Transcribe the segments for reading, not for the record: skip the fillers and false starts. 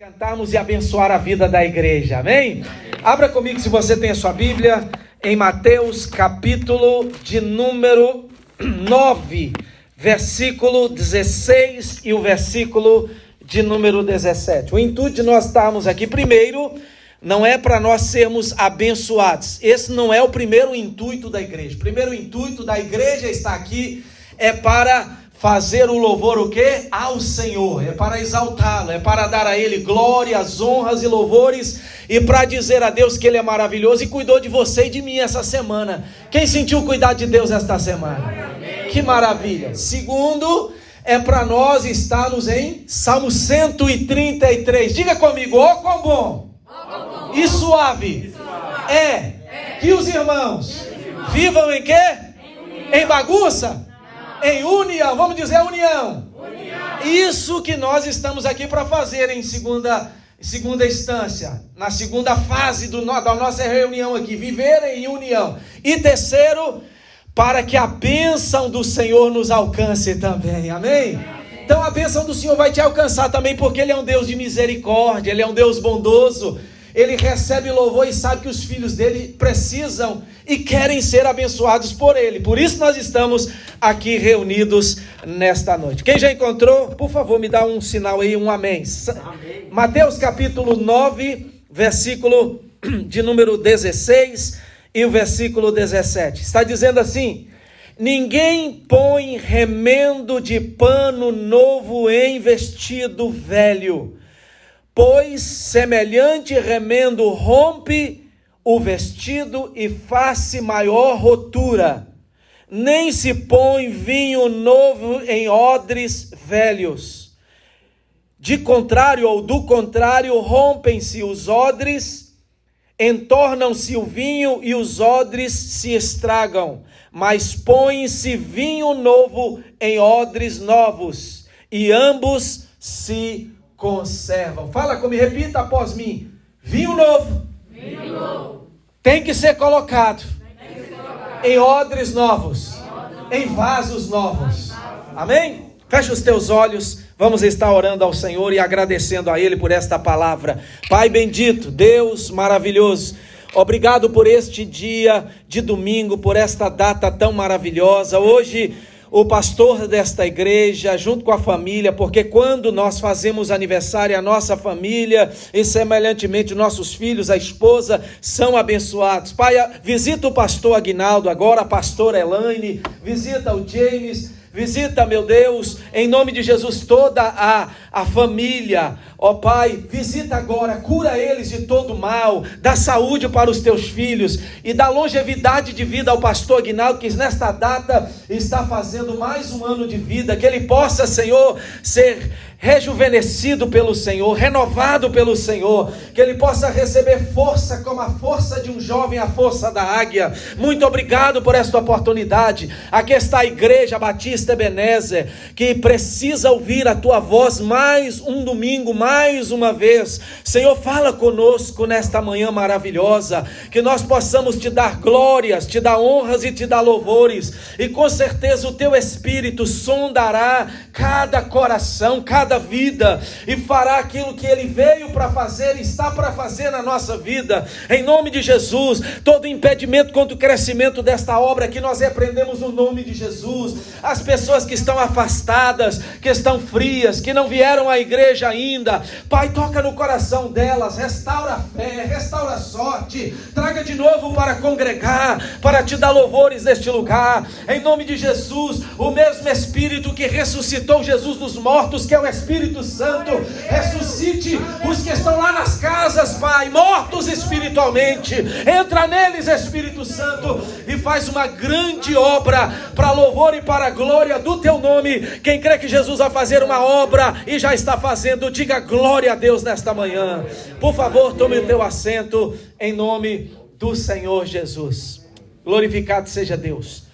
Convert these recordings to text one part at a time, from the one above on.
Cantarmos e abençoar a vida da igreja, amém? Abra comigo, se você tem a sua Bíblia, em Mateus capítulo de número 9, versículo 16 e o versículo de número 17. O intuito de nós estarmos aqui, primeiro, não é para nós sermos abençoados. Esse não é o primeiro intuito da igreja. O primeiro intuito da igreja estar aqui é para fazer o louvor o quê? Ao Senhor, é para exaltá-lo, é para dar a Ele glórias, honras e louvores, e para dizer a Deus que Ele é maravilhoso e cuidou de você e de mim essa semana. Quem sentiu o cuidado de Deus esta semana? Amém. Que maravilha! Segundo, é para nós estarmos em Salmo 133. Diga comigo, ó quão bom e suave é que os irmãos vivam em quê? Em bagunça? Em união, vamos dizer união. Isso que nós estamos aqui para fazer em segunda instância, na segunda fase da nossa reunião aqui, viver em união. E terceiro, para que a bênção do Senhor nos alcance também, amém? Então a bênção do Senhor vai te alcançar também, porque Ele é um Deus de misericórdia, Ele é um Deus bondoso. Ele recebe louvor e sabe que os filhos dele precisam e querem ser abençoados por ele. Por isso nós estamos aqui reunidos nesta noite. Quem já encontrou, por favor, me dá um sinal aí, um amém. Amém. Mateus capítulo 9, versículo de número 16 e o versículo 17. Está dizendo assim: ninguém põe remendo de pano novo em vestido velho, pois semelhante remendo rompe o vestido e faz-se maior rotura. Nem se põe vinho novo em odres velhos. Do contrário, rompem-se os odres, entornam-se o vinho e os odres se estragam. Mas põe-se vinho novo em odres novos, e ambos se conservam. Fala comigo, repita após mim. Vinho novo tem que ser colocado em odres novos, em vasos novos. Amém? Fecha os teus olhos. Vamos estar orando ao Senhor e agradecendo a Ele por esta palavra. Pai bendito, Deus maravilhoso, obrigado por este dia de domingo, por esta data tão maravilhosa. Hoje o pastor desta igreja, junto com a família, porque quando nós fazemos aniversário, a nossa família e semelhantemente nossos filhos, a esposa, são abençoados. Pai, visita o pastor Aguinaldo agora, a pastora Elaine, visita o James, visita, meu Deus, em nome de Jesus, toda a família. Ó Pai, visita agora, cura eles de todo mal, dá saúde para os teus filhos e dá longevidade de vida ao pastor Aguinaldo, que nesta data está fazendo mais um ano de vida, que ele possa, Senhor, ser rejuvenescido pelo Senhor, renovado pelo Senhor, que ele possa receber força como a força de um jovem, a força da águia. Muito obrigado por esta oportunidade. Aqui está a igreja Batista Ebenezer, que precisa ouvir a tua voz mais um domingo, mais uma vez. Senhor, fala conosco nesta manhã maravilhosa, que nós possamos te dar glórias, te dar honras e te dar louvores, e com certeza o teu Espírito sondará cada coração, cada vida, e fará aquilo que ele veio para fazer e está para fazer na nossa vida, em nome de Jesus. Todo impedimento contra o crescimento desta obra que nós repreendemos no nome de Jesus. As pessoas que estão afastadas, que estão frias, que não vieram à igreja ainda, Pai, toca no coração delas, restaura a fé, restaura a sorte, traga de novo para congregar, para te dar louvores neste lugar, em nome de Jesus. O mesmo Espírito que ressuscitou Jesus dos mortos, que é o Espírito Santo, ressuscite os que estão lá nas casas, Pai, mortos espiritualmente. Entra neles, Espírito Santo, e faz uma grande obra para louvor e para a glória do teu nome. Quem crê que Jesus vai fazer uma obra e já está fazendo, diga glória a Deus nesta manhã. Por favor, tome o teu assento em nome do Senhor Jesus. Glorificado seja Deus.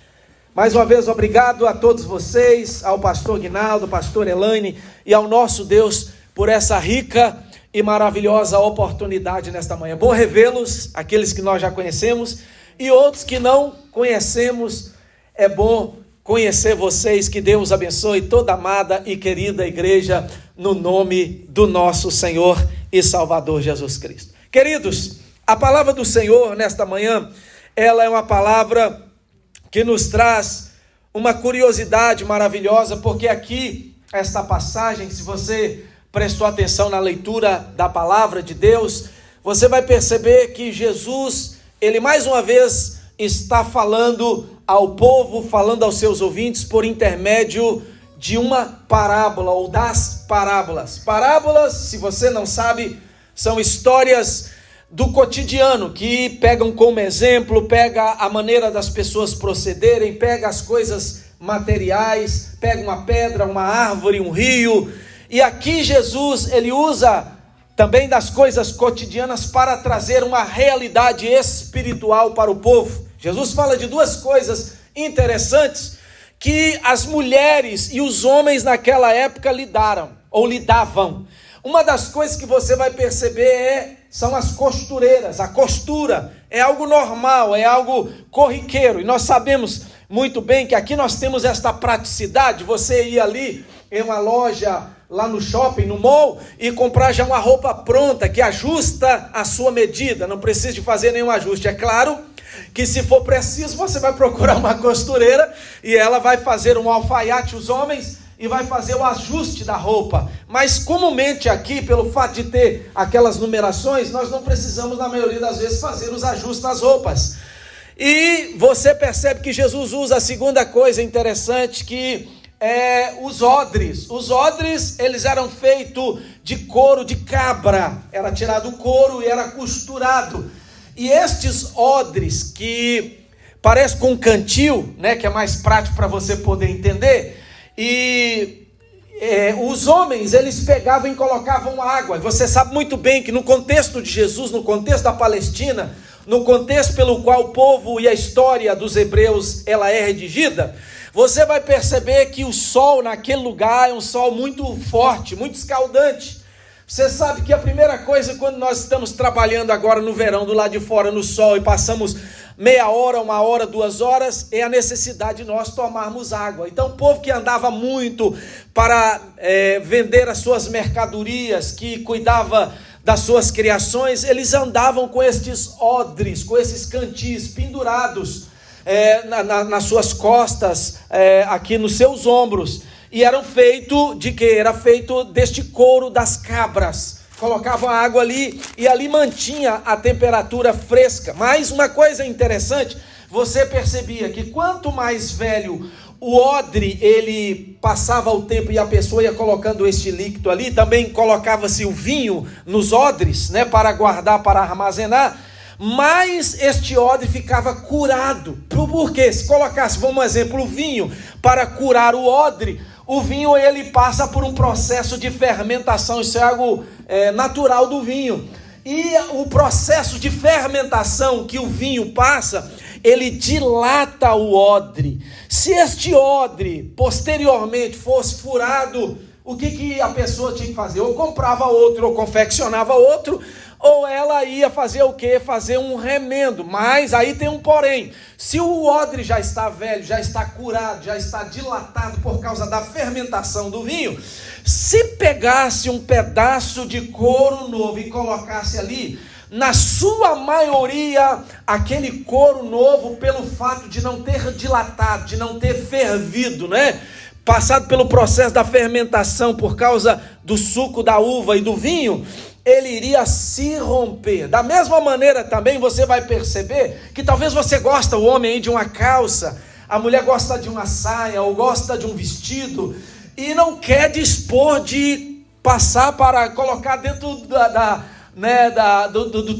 Mais uma vez, obrigado a todos vocês, ao pastor Aguinaldo, pastor Elaine e ao nosso Deus por essa rica e maravilhosa oportunidade nesta manhã. Bom revê-los, aqueles que nós já conhecemos e outros que não conhecemos. É bom conhecer vocês. Que Deus abençoe toda a amada e querida igreja no nome do nosso Senhor e Salvador Jesus Cristo. Queridos, a palavra do Senhor nesta manhã, ela é uma palavra que nos traz uma curiosidade maravilhosa, porque aqui, esta passagem, se você prestou atenção na leitura da palavra de Deus, você vai perceber que Jesus, ele mais uma vez está falando ao povo, falando aos seus ouvintes por intermédio de uma parábola ou das parábolas. Parábolas, se você não sabe, são histórias do cotidiano que pegam como exemplo, pega a maneira das pessoas procederem, pega as coisas materiais, pega uma pedra, uma árvore, um rio. E aqui Jesus, ele usa também das coisas cotidianas para trazer uma realidade espiritual para o povo. Jesus fala de duas coisas interessantes que as mulheres e os homens naquela época lidavam. Uma das coisas que você vai perceber são as costureiras. A costura é algo normal, é algo corriqueiro. E nós sabemos muito bem que aqui nós temos esta praticidade. Você ir ali em uma loja, lá no shopping, no mall, e comprar já uma roupa pronta, que ajusta a sua medida. Não precisa de fazer nenhum ajuste. É claro que se for preciso, você vai procurar uma costureira e ela vai fazer um alfaiate, os homens, e vai fazer o ajuste da roupa. Mas comumente aqui, pelo fato de ter aquelas numerações, nós não precisamos, na maioria das vezes, fazer os ajustes nas roupas. E você percebe que Jesus usa a segunda coisa interessante, que é os odres. Os odres, eles eram feitos de couro de cabra. Era tirado o couro e era costurado. E estes odres, que parece com um cantil, né, que é mais prático para você poder entender, e os homens, eles pegavam e colocavam água. Você sabe muito bem que no contexto de Jesus, no contexto da Palestina, no contexto pelo qual o povo e a história dos hebreus ela é redigida, você vai perceber que o sol naquele lugar é um sol muito forte, muito escaldante. Você sabe que a primeira coisa, quando nós estamos trabalhando agora no verão, do lado de fora no sol, e passamos meia hora, 1 hora, 2 horas, é a necessidade de nós tomarmos água. Então o povo que andava muito para vender as suas mercadorias, que cuidava das suas criações, eles andavam com estes odres, com esses cantis pendurados nas suas costas, aqui nos seus ombros. E eram feitos de quê? Era feito deste couro das cabras. Colocavam a água ali e ali mantinha a temperatura fresca. Mas uma coisa interessante, você percebia que quanto mais velho o odre, ele passava o tempo e a pessoa ia colocando este líquido ali, também colocava-se o vinho nos odres, né, para guardar, para armazenar, mas este odre ficava curado. Por quê? Se colocasse, vamos exemplo, o vinho para curar o odre, o vinho ele passa por um processo de fermentação, isso é algo natural do vinho. E o processo de fermentação que o vinho passa, ele dilata o odre. Se este odre posteriormente fosse furado, o que a pessoa tinha que fazer? Ou comprava outro, ou confeccionava outro, ou ela ia fazer o quê? Fazer um remendo. Mas aí tem um porém. Se o odre já está velho, já está curado, já está dilatado por causa da fermentação do vinho, se pegasse um pedaço de couro novo e colocasse ali, na sua maioria, aquele couro novo, pelo fato de não ter dilatado, de não ter fervido, né? Passado pelo processo da fermentação por causa do suco da uva e do vinho, ele iria se romper. Da mesma maneira também você vai perceber que talvez você gosta, o homem aí, de uma calça, a mulher gosta de uma saia ou gosta de um vestido e não quer dispor de passar para colocar dentro do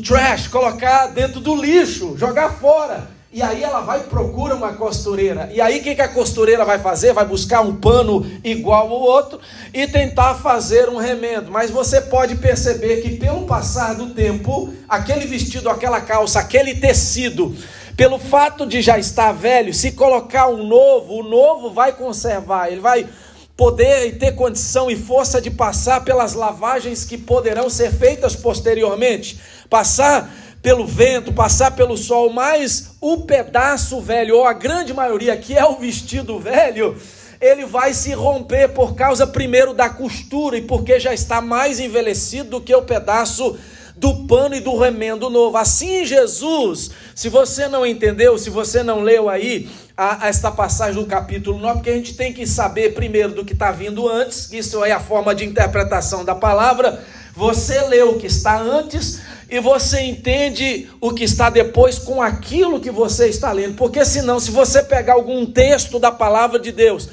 trash, colocar dentro do lixo, jogar fora. E aí ela vai e procura uma costureira. E aí o que a costureira vai fazer? Vai buscar um pano igual ao outro e tentar fazer um remendo. Mas você pode perceber que pelo passar do tempo, aquele vestido, aquela calça, aquele tecido, pelo fato de já estar velho, se colocar um novo, o novo vai conservar. Ele vai poder e ter condição e força de passar pelas lavagens que poderão ser feitas posteriormente. Passar pelo vento, passar pelo sol, mas o pedaço velho, ou a grande maioria, que é o vestido velho, ele vai se romper por causa primeiro da costura e porque já está mais envelhecido do que o pedaço do pano e do remendo novo. Assim Jesus, se você não entendeu, se você não leu aí esta passagem do capítulo 9, porque a gente tem que saber primeiro do que está vindo antes, isso é a forma de interpretação da palavra. Você lê o que está antes e você entende o que está depois com aquilo que você está lendo, porque senão, se você pegar algum texto da palavra de Deus,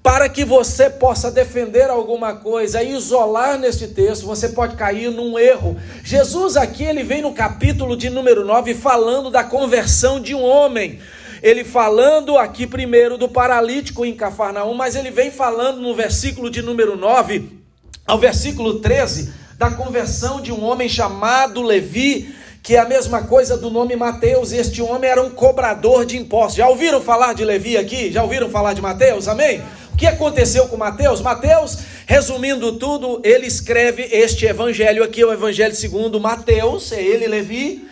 para que você possa defender alguma coisa, isolar neste texto, você pode cair num erro. Jesus aqui, ele vem no capítulo de número 9, falando da conversão de um homem. Ele falando aqui primeiro do paralítico em Cafarnaum, mas ele vem falando no versículo de número 9, ao versículo 13, da conversão de um homem chamado Levi, que é a mesma coisa do nome Mateus. Este homem era um cobrador de impostos. Já ouviram falar de Levi aqui? Já ouviram falar de Mateus? Amém? O que aconteceu com Mateus? Mateus, resumindo tudo, ele escreve este evangelho aqui, o evangelho segundo Mateus, é ele, Levi,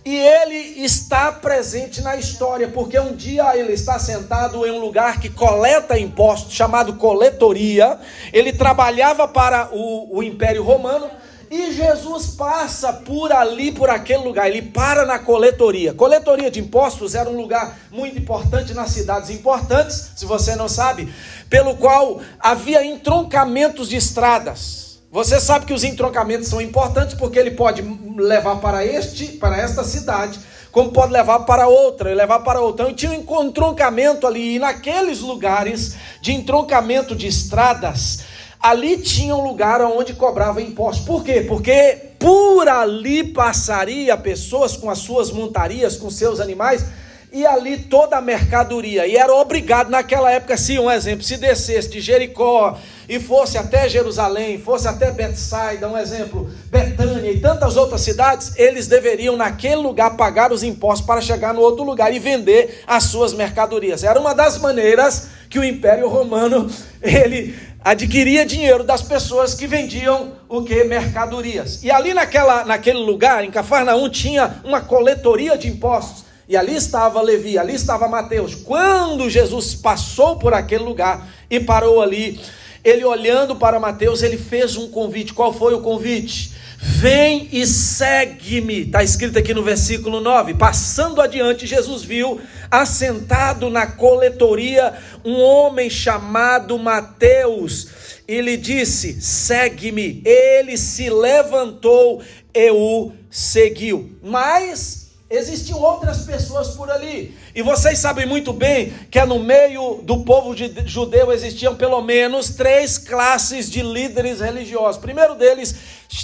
e ele está presente na história, porque um dia ele está sentado em um lugar que coleta impostos, chamado coletoria. Ele trabalhava para o Império Romano, e Jesus passa por ali, por aquele lugar. Ele para na coletoria. Coletoria de impostos era um lugar muito importante nas cidades importantes, se você não sabe, pelo qual havia entroncamentos de estradas. Você sabe que os entroncamentos são importantes porque ele pode levar para esta cidade, como pode levar para outra, Então tinha um entroncamento ali, e naqueles lugares de entroncamento de estradas, ali tinha um lugar onde cobrava impostos. Por quê? Porque por ali passaria pessoas com as suas montarias, com seus animais, e ali toda a mercadoria, e era obrigado naquela época, se um exemplo, se descesse de Jericó e fosse até Jerusalém, fosse até Betsaida, um exemplo, Betânia e tantas outras cidades, eles deveriam naquele lugar pagar os impostos para chegar no outro lugar e vender as suas mercadorias. Era uma das maneiras que o Império Romano, ele adquiria dinheiro das pessoas que vendiam o que? Mercadorias. E ali naquele lugar, em Cafarnaum, tinha uma coletoria de impostos. E ali estava Levi, ali estava Mateus. Quando Jesus passou por aquele lugar e parou ali, ele olhando para Mateus, ele fez um convite. Qual foi o convite? Vem e segue-me. Está escrito aqui no versículo 9. Passando adiante, Jesus viu assentado na coletoria um homem chamado Mateus. E lhe disse, segue-me. Ele se levantou e o seguiu. Mas existiam outras pessoas por ali, e vocês sabem muito bem que no meio do povo judeu existiam pelo menos 3 classes de líderes religiosos. O primeiro deles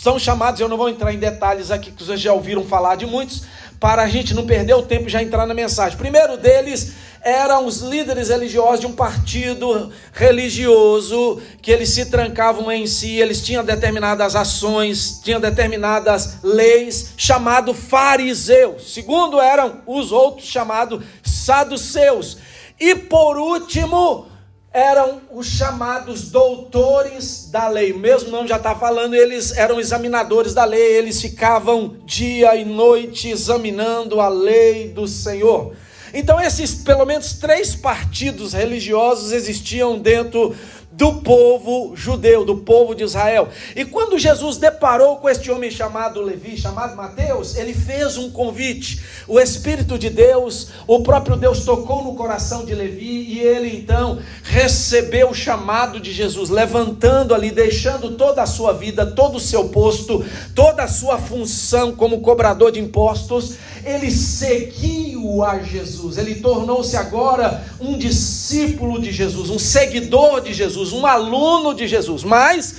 são chamados, eu não vou entrar em detalhes aqui, que vocês já ouviram falar de muitos, para a gente não perder o tempo e já entrar na mensagem. O primeiro deles eram os líderes religiosos de um partido religioso, que eles se trancavam em si, eles tinham determinadas ações, tinham determinadas leis, chamado fariseus. Segundo eram os outros, chamados saduceus. E por último, eram os chamados doutores da lei. O mesmo nome já está falando, eles eram examinadores da lei, eles ficavam dia e noite examinando a lei do Senhor. Então esses pelo menos 3 partidos religiosos existiam dentro do povo judeu, do povo de Israel. E quando Jesus deparou com este homem chamado Levi, chamado Mateus, ele fez um convite. O Espírito de Deus, o próprio Deus tocou no coração de Levi, e ele então recebeu o chamado de Jesus, levantando ali, deixando toda a sua vida, todo o seu posto, toda a sua função como cobrador de impostos. Ele seguiu a Jesus, ele tornou-se agora um discípulo de Jesus, um seguidor de Jesus, um aluno de Jesus. Mas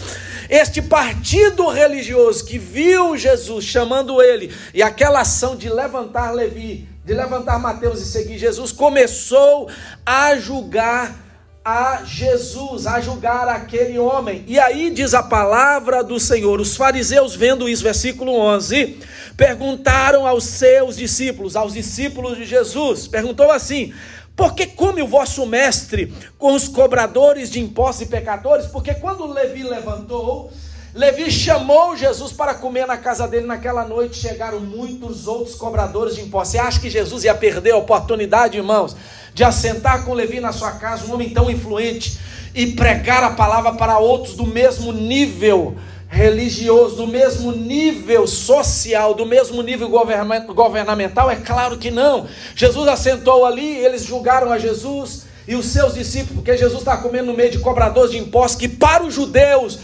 este partido religioso que viu Jesus chamando ele, e aquela ação de levantar Levi, de levantar Mateus e seguir Jesus, começou a julgar a Jesus, a julgar aquele homem. E aí diz a palavra do Senhor, os fariseus vendo isso, versículo 11, perguntaram aos seus discípulos, aos discípulos de Jesus, perguntou assim: por que come o vosso mestre com os cobradores de impostos e pecadores? Porque quando Levi levantou, Levi chamou Jesus para comer na casa dele. Naquela noite chegaram muitos outros cobradores de impostos. Você acha que Jesus ia perder a oportunidade, irmãos, de assentar com Levi na sua casa, um homem tão influente, e pregar a palavra para outros do mesmo nível religioso, do mesmo nível social, do mesmo nível governamental? É claro que não. Jesus assentou ali, eles julgaram a Jesus e os seus discípulos, porque Jesus estava comendo no meio de cobradores de impostos, que para os judeus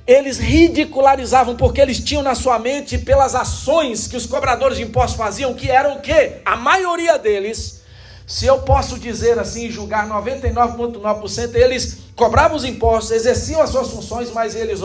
eles ridicularizavam, porque eles tinham na sua mente, pelas ações que os cobradores de impostos faziam, que eram o quê? A maioria deles, se eu posso dizer assim, julgar 99,9%, eles cobravam os impostos, exerciam as suas funções, mas eles,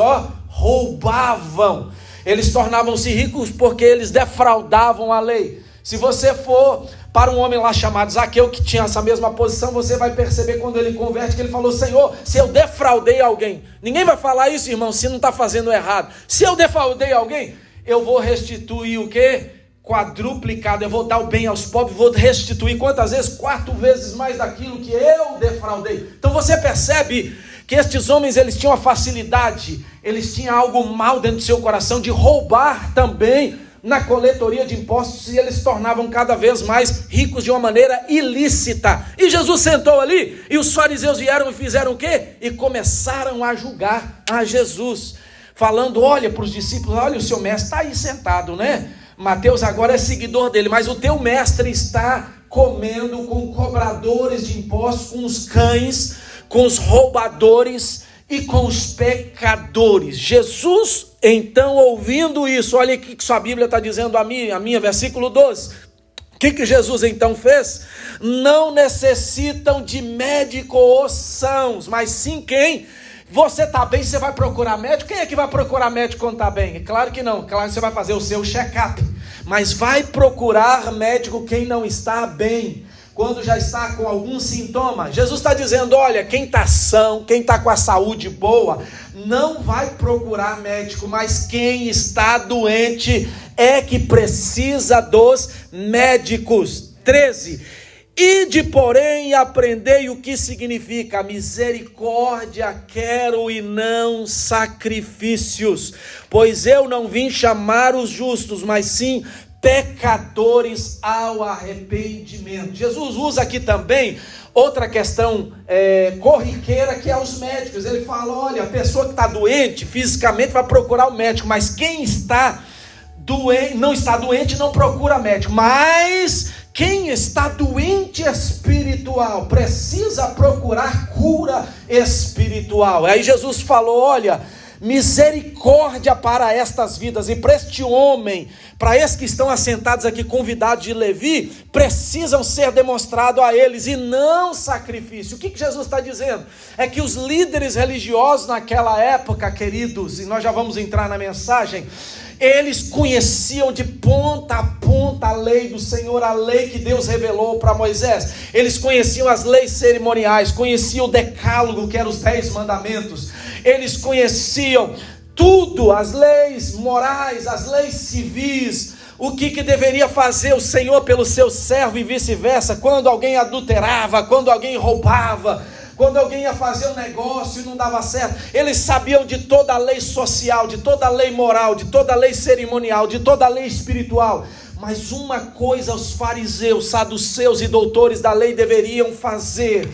roubavam. Eles tornavam-se ricos porque eles defraudavam a lei. Se você for para um homem lá chamado Zaqueu, que tinha essa mesma posição, você vai perceber quando ele converte, que ele falou: Senhor, se eu defraudei alguém, ninguém vai falar isso, irmão, se não está fazendo errado. Se eu defraudei alguém, eu vou restituir o quê? Quadruplicado, eu vou dar o bem aos pobres, vou restituir quantas vezes? 4 vezes mais daquilo que eu defraudei. Então você percebe que estes homens, eles tinham a facilidade, eles tinham algo mal dentro do seu coração de roubar também na coletoria de impostos, e eles se tornavam cada vez mais ricos de uma maneira ilícita. E Jesus sentou ali, e os fariseus vieram e fizeram o quê? E começaram a julgar a Jesus, falando: olha para os discípulos, olha, o seu mestre está aí sentado, né? Mateus agora é seguidor dele, mas o teu mestre está comendo com cobradores de impostos, com os cães, com os roubadores e com os pecadores. Jesus, então, ouvindo isso, olha o que sua Bíblia está dizendo a minha, versículo 12. O que Jesus então fez? Não necessitam de médico os sãos, mas sim quem? Você está bem, você vai procurar médico? Quem é que vai procurar médico quando está bem? É claro que não, claro que você vai fazer o seu check-up, mas vai procurar médico quem não está bem, quando já está com algum sintoma. Jesus está dizendo: olha, quem está são, quem está com a saúde boa, não vai procurar médico, mas quem está doente é que precisa dos médicos. 13. Ide, porém, aprendei o que significa misericórdia quero e não sacrifícios, pois eu não vim chamar os justos, mas sim pecadores ao arrependimento. Jesus usa aqui também outra questão corriqueira, que é os médicos. Ele fala: olha, a pessoa que está doente fisicamente vai procurar o médico, mas quem está doente, não está doente, não procura médico, mas quem está doente espiritual precisa procurar cura espiritual. Aí Jesus falou: olha, misericórdia para estas vidas, e para este homem, para esses que estão assentados aqui, convidados de Levi, precisam ser demonstrado a eles, e não sacrifício. O que Jesus está dizendo? É que os líderes religiosos naquela época, queridos, e nós já vamos entrar na mensagem, eles conheciam de ponta a ponta a lei do Senhor, a lei que Deus revelou para Moisés. Eles conheciam as leis cerimoniais, conheciam o decálogo, que eram os 10 mandamentos. Eles conheciam tudo, as leis morais, as leis civis, o que deveria fazer o Senhor pelo seu servo e vice-versa, quando alguém adulterava, quando alguém roubava, quando alguém ia fazer um negócio e não dava certo. Eles sabiam de toda a lei social, de toda a lei moral, de toda a lei cerimonial, de toda a lei espiritual. Mas uma coisa os fariseus, saduceus e doutores da lei deveriam fazer: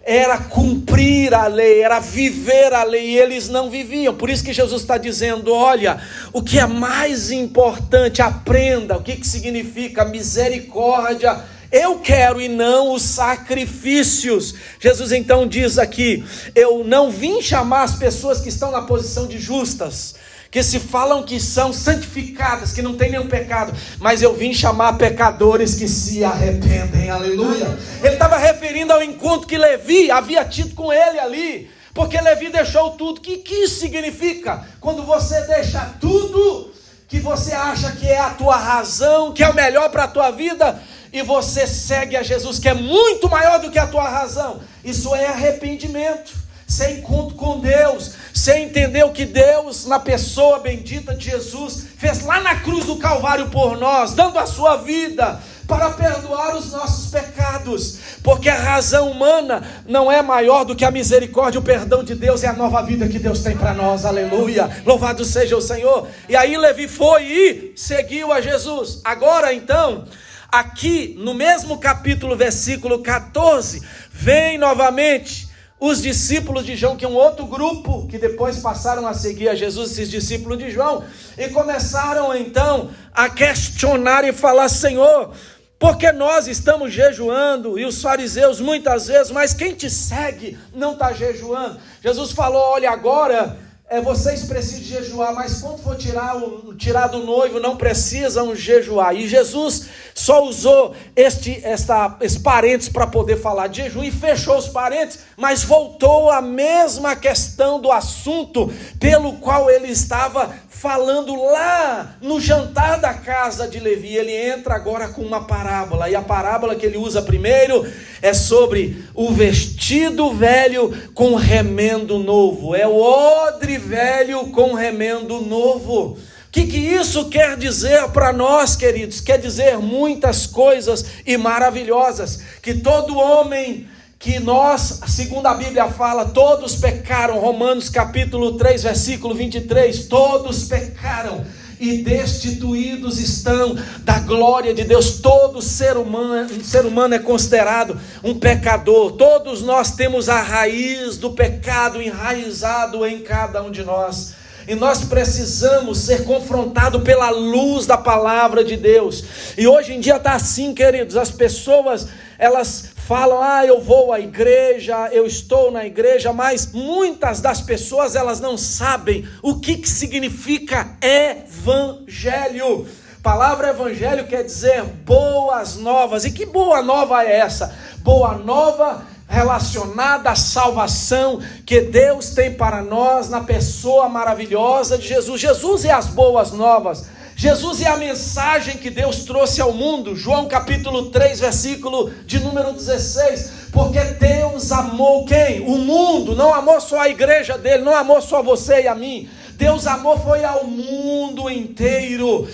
era cumprir a lei, era viver a lei, e eles não viviam. Por isso que Jesus está dizendo: olha, o que é mais importante, aprenda o que significa misericórdia, eu quero, e não os sacrifícios. Jesus então diz aqui: eu não vim chamar as pessoas que estão na posição de justas, que se falam que são santificadas, que não tem nenhum pecado, mas eu vim chamar pecadores que se arrependem. Aleluia. Ele estava referindo ao encontro que Levi havia tido com ele ali, porque Levi deixou tudo. O que isso significa? Quando você deixa tudo que você acha que é a tua razão, que é o melhor para a tua vida, e você segue a Jesus, que é muito maior do que a tua razão. Isso é arrependimento. Você encontra com Deus, você entendeu que Deus, na pessoa bendita de Jesus, fez lá na cruz do Calvário por nós, dando a sua vida, para perdoar os nossos pecados, porque a razão humana não é maior do que a misericórdia, o perdão de Deus é a nova vida que Deus tem para nós, aleluia, louvado seja o Senhor. E aí Levi foi e seguiu a Jesus. Agora então, aqui no mesmo capítulo, versículo 14, vem novamente os discípulos de João, que é um outro grupo, que depois passaram a seguir a Jesus, esses discípulos de João, e começaram então a questionar e falar: Senhor, porque nós estamos jejuando, e os fariseus muitas vezes, mas quem te segue não está jejuando. Jesus falou: olha, agora vocês precisam jejuar, mas quando for tirar do noivo, não precisam jejuar. E Jesus só usou esses parênteses para poder falar de jejum e fechou os parênteses, mas voltou à mesma questão do assunto pelo qual ele estava falando lá no jantar da casa de Levi. Ele entra agora com uma parábola, e a parábola que ele usa primeiro é sobre o vestido velho com remendo novo. É o odre velho com remendo novo. O que isso quer dizer para nós, queridos? Quer dizer muitas coisas e maravilhosas. Que todo homem, que nós, segundo a Bíblia fala, todos pecaram. Romanos capítulo 3, versículo 23, todos pecaram e destituídos estão da glória de Deus. Todo ser humano é considerado um pecador. Todos nós temos a raiz do pecado enraizado em cada um de nós. E nós precisamos ser confrontados pela luz da palavra de Deus. E hoje em dia está assim, queridos. As pessoas, elas falam: eu vou à igreja, eu estou na igreja, mas muitas das pessoas, elas não sabem o que significa evangelho. A palavra evangelho quer dizer boas novas. E que boa nova é essa? Boa nova relacionada à salvação que Deus tem para nós na pessoa maravilhosa de Jesus. Jesus é as boas novas. Jesus é a mensagem que Deus trouxe ao mundo. João capítulo 3, versículo de número 16. Porque Deus amou quem? O mundo. Não amou só a igreja dele, não amou só você e a mim. Deus amou foi ao mundo inteiro.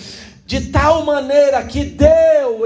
De tal maneira que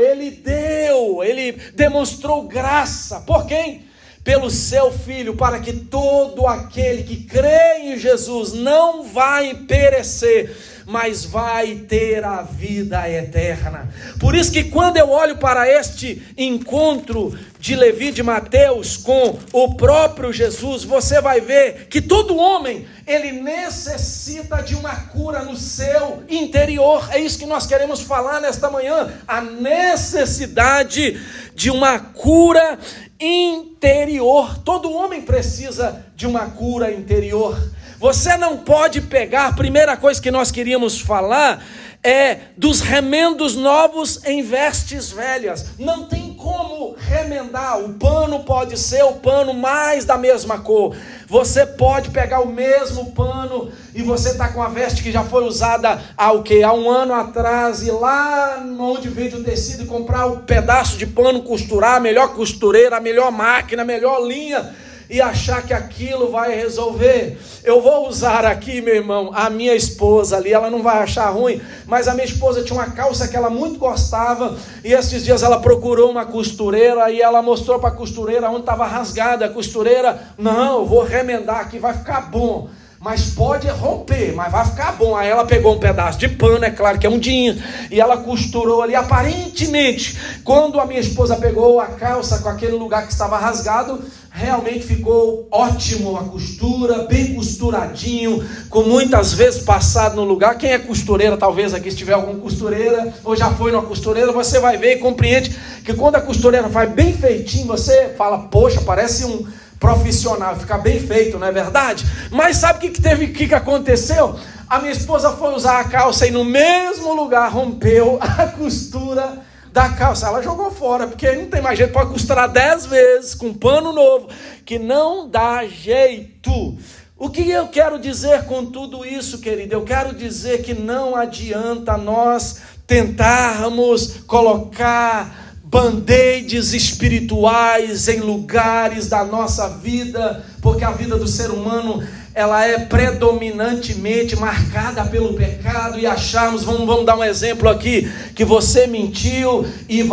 ele demonstrou graça. Por quem? Pelo seu Filho, para que todo aquele que crê em Jesus não vai perecer, mas vai ter a vida eterna. Por isso que quando eu olho para este encontro de Levi de Mateus com o próprio Jesus, você vai ver que todo homem, ele necessita de uma cura no seu interior. É isso que nós queremos falar nesta manhã, a necessidade de uma cura interior. Todo homem precisa de uma cura interior. Você não pode pegar, a primeira coisa que nós queríamos falar é dos remendos novos em vestes velhas. Não tem como remendar. O pano pode ser o pano mais da mesma cor. Você pode pegar o mesmo pano e você está com a veste que já foi usada há um ano atrás, e lá onde vende o tecido e comprar um pedaço de pano, costurar, a melhor costureira, a melhor máquina, a melhor linha, e achar que aquilo vai resolver. Eu vou usar aqui, meu irmão, a minha esposa ali, ela não vai achar ruim, mas a minha esposa tinha uma calça que ela muito gostava, e esses dias ela procurou uma costureira, e ela mostrou para a costureira onde estava rasgada. A costureira: não, eu vou remendar aqui, vai ficar bom, mas pode romper, mas vai ficar bom. Aí ela pegou um pedaço de pano, é claro que é um jeans, e ela costurou ali. Aparentemente, quando a minha esposa pegou a calça com aquele lugar que estava rasgado, realmente ficou ótimo a costura, bem costuradinho, com muitas vezes passado no lugar. Quem é costureira, talvez aqui se tiver alguma costureira, ou já foi numa costureira, você vai ver e compreende que quando a costureira faz bem feitinho, você fala: poxa, parece um profissional, fica bem feito, não é verdade? Mas sabe o que aconteceu? A minha esposa foi usar a calça e no mesmo lugar rompeu a costura da calça. Ela jogou fora, porque não tem mais jeito, pode costurar 10 vezes com pano novo, que não dá jeito. O que eu quero dizer com tudo isso, querido? Eu quero dizer que não adianta nós tentarmos colocar band-aids espirituais em lugares da nossa vida, porque a vida do ser humano ela é predominantemente marcada pelo pecado, e acharmos, vamos dar um exemplo aqui, que você mentiu e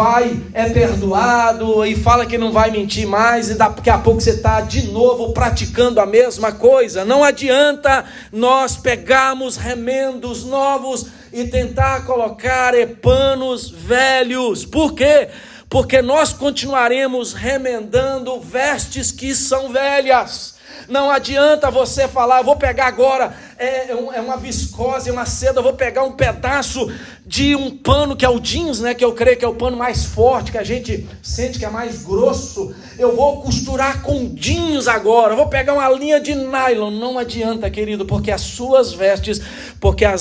é perdoado, e fala que não vai mentir mais, e daqui a pouco você está de novo praticando a mesma coisa. Não adianta nós pegarmos remendos novos e tentar colocar panos velhos. Por quê? Porque nós continuaremos remendando vestes que são velhas. Não adianta você falar, vou pegar agora, uma viscose, uma seda, vou pegar um pedaço de um pano que é o jeans, né, que eu creio que é o pano mais forte, que a gente sente que é mais grosso, eu vou costurar com jeans agora, vou pegar uma linha de nylon. Não adianta, querido, porque as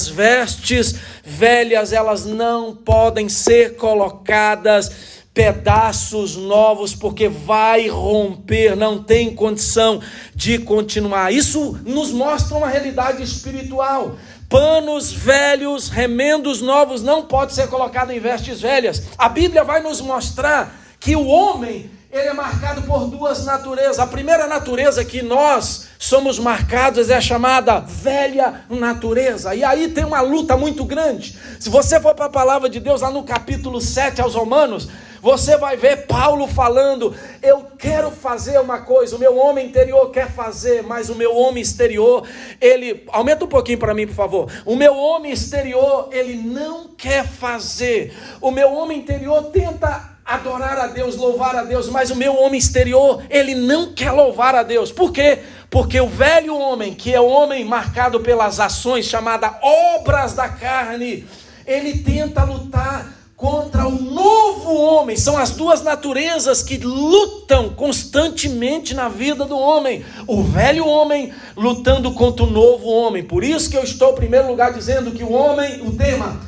vestes velhas, elas não podem ser colocadas pedaços novos, porque vai romper, não tem condição de continuar. Isso nos mostra uma realidade espiritual. Panos velhos, remendos novos não pode ser colocado em vestes velhas. A Bíblia vai nos mostrar que o homem, ele é marcado por duas naturezas. A primeira natureza que nós somos marcados é a chamada velha natureza. E aí tem uma luta muito grande. Se você for para a palavra de Deus, lá no capítulo 7 aos Romanos, você vai ver Paulo falando, eu quero fazer uma coisa, o meu homem interior quer fazer, mas o meu homem exterior, ele, aumenta um pouquinho para mim, por favor, o meu homem exterior, ele não quer fazer, o meu homem interior tenta adorar a Deus, louvar a Deus, mas o meu homem exterior, ele não quer louvar a Deus. Por quê? Porque o velho homem, que é o homem marcado pelas ações, chamada obras da carne, ele tenta lutar contra o novo homem. São as duas naturezas que lutam constantemente na vida do homem. O velho homem lutando contra o novo homem. Por isso que eu estou em primeiro lugar dizendo que o homem, o tema,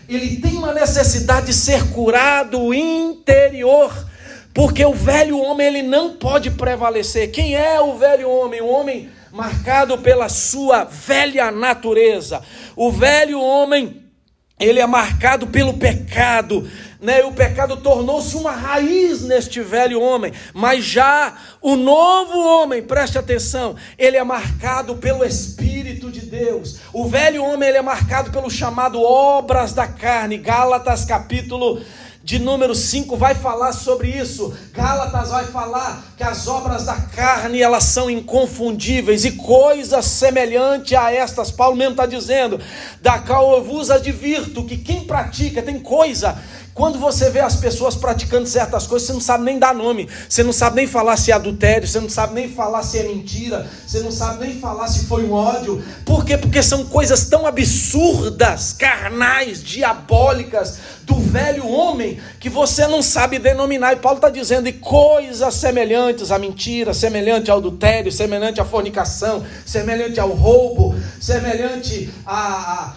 ele tem uma necessidade de ser curado interior. Porque o velho homem, ele não pode prevalecer. Quem é o velho homem? O homem marcado pela sua velha natureza. O velho homem, ele é marcado pelo pecado, né? O pecado tornou-se uma raiz neste velho homem. Mas já o novo homem, preste atenção, ele é marcado pelo Espírito de Deus. O velho homem, ele é marcado pelo chamado obras da carne. Gálatas capítulo de número 5 vai falar sobre isso. Gálatas vai falar que as obras da carne, elas são inconfundíveis, e coisas semelhantes a estas, Paulo mesmo está dizendo, da qual eu vos advirto, que quem pratica, tem coisa. Quando você vê as pessoas praticando certas coisas, você não sabe nem dar nome, você não sabe nem falar se é adultério, você não sabe nem falar se é mentira, você não sabe nem falar se foi um ódio. Por quê? Porque são coisas tão absurdas, carnais, diabólicas, do velho homem, que você não sabe denominar. E Paulo está dizendo, e coisas semelhantes à mentira, semelhante ao adultério, semelhante à fornicação, semelhante ao roubo, semelhante a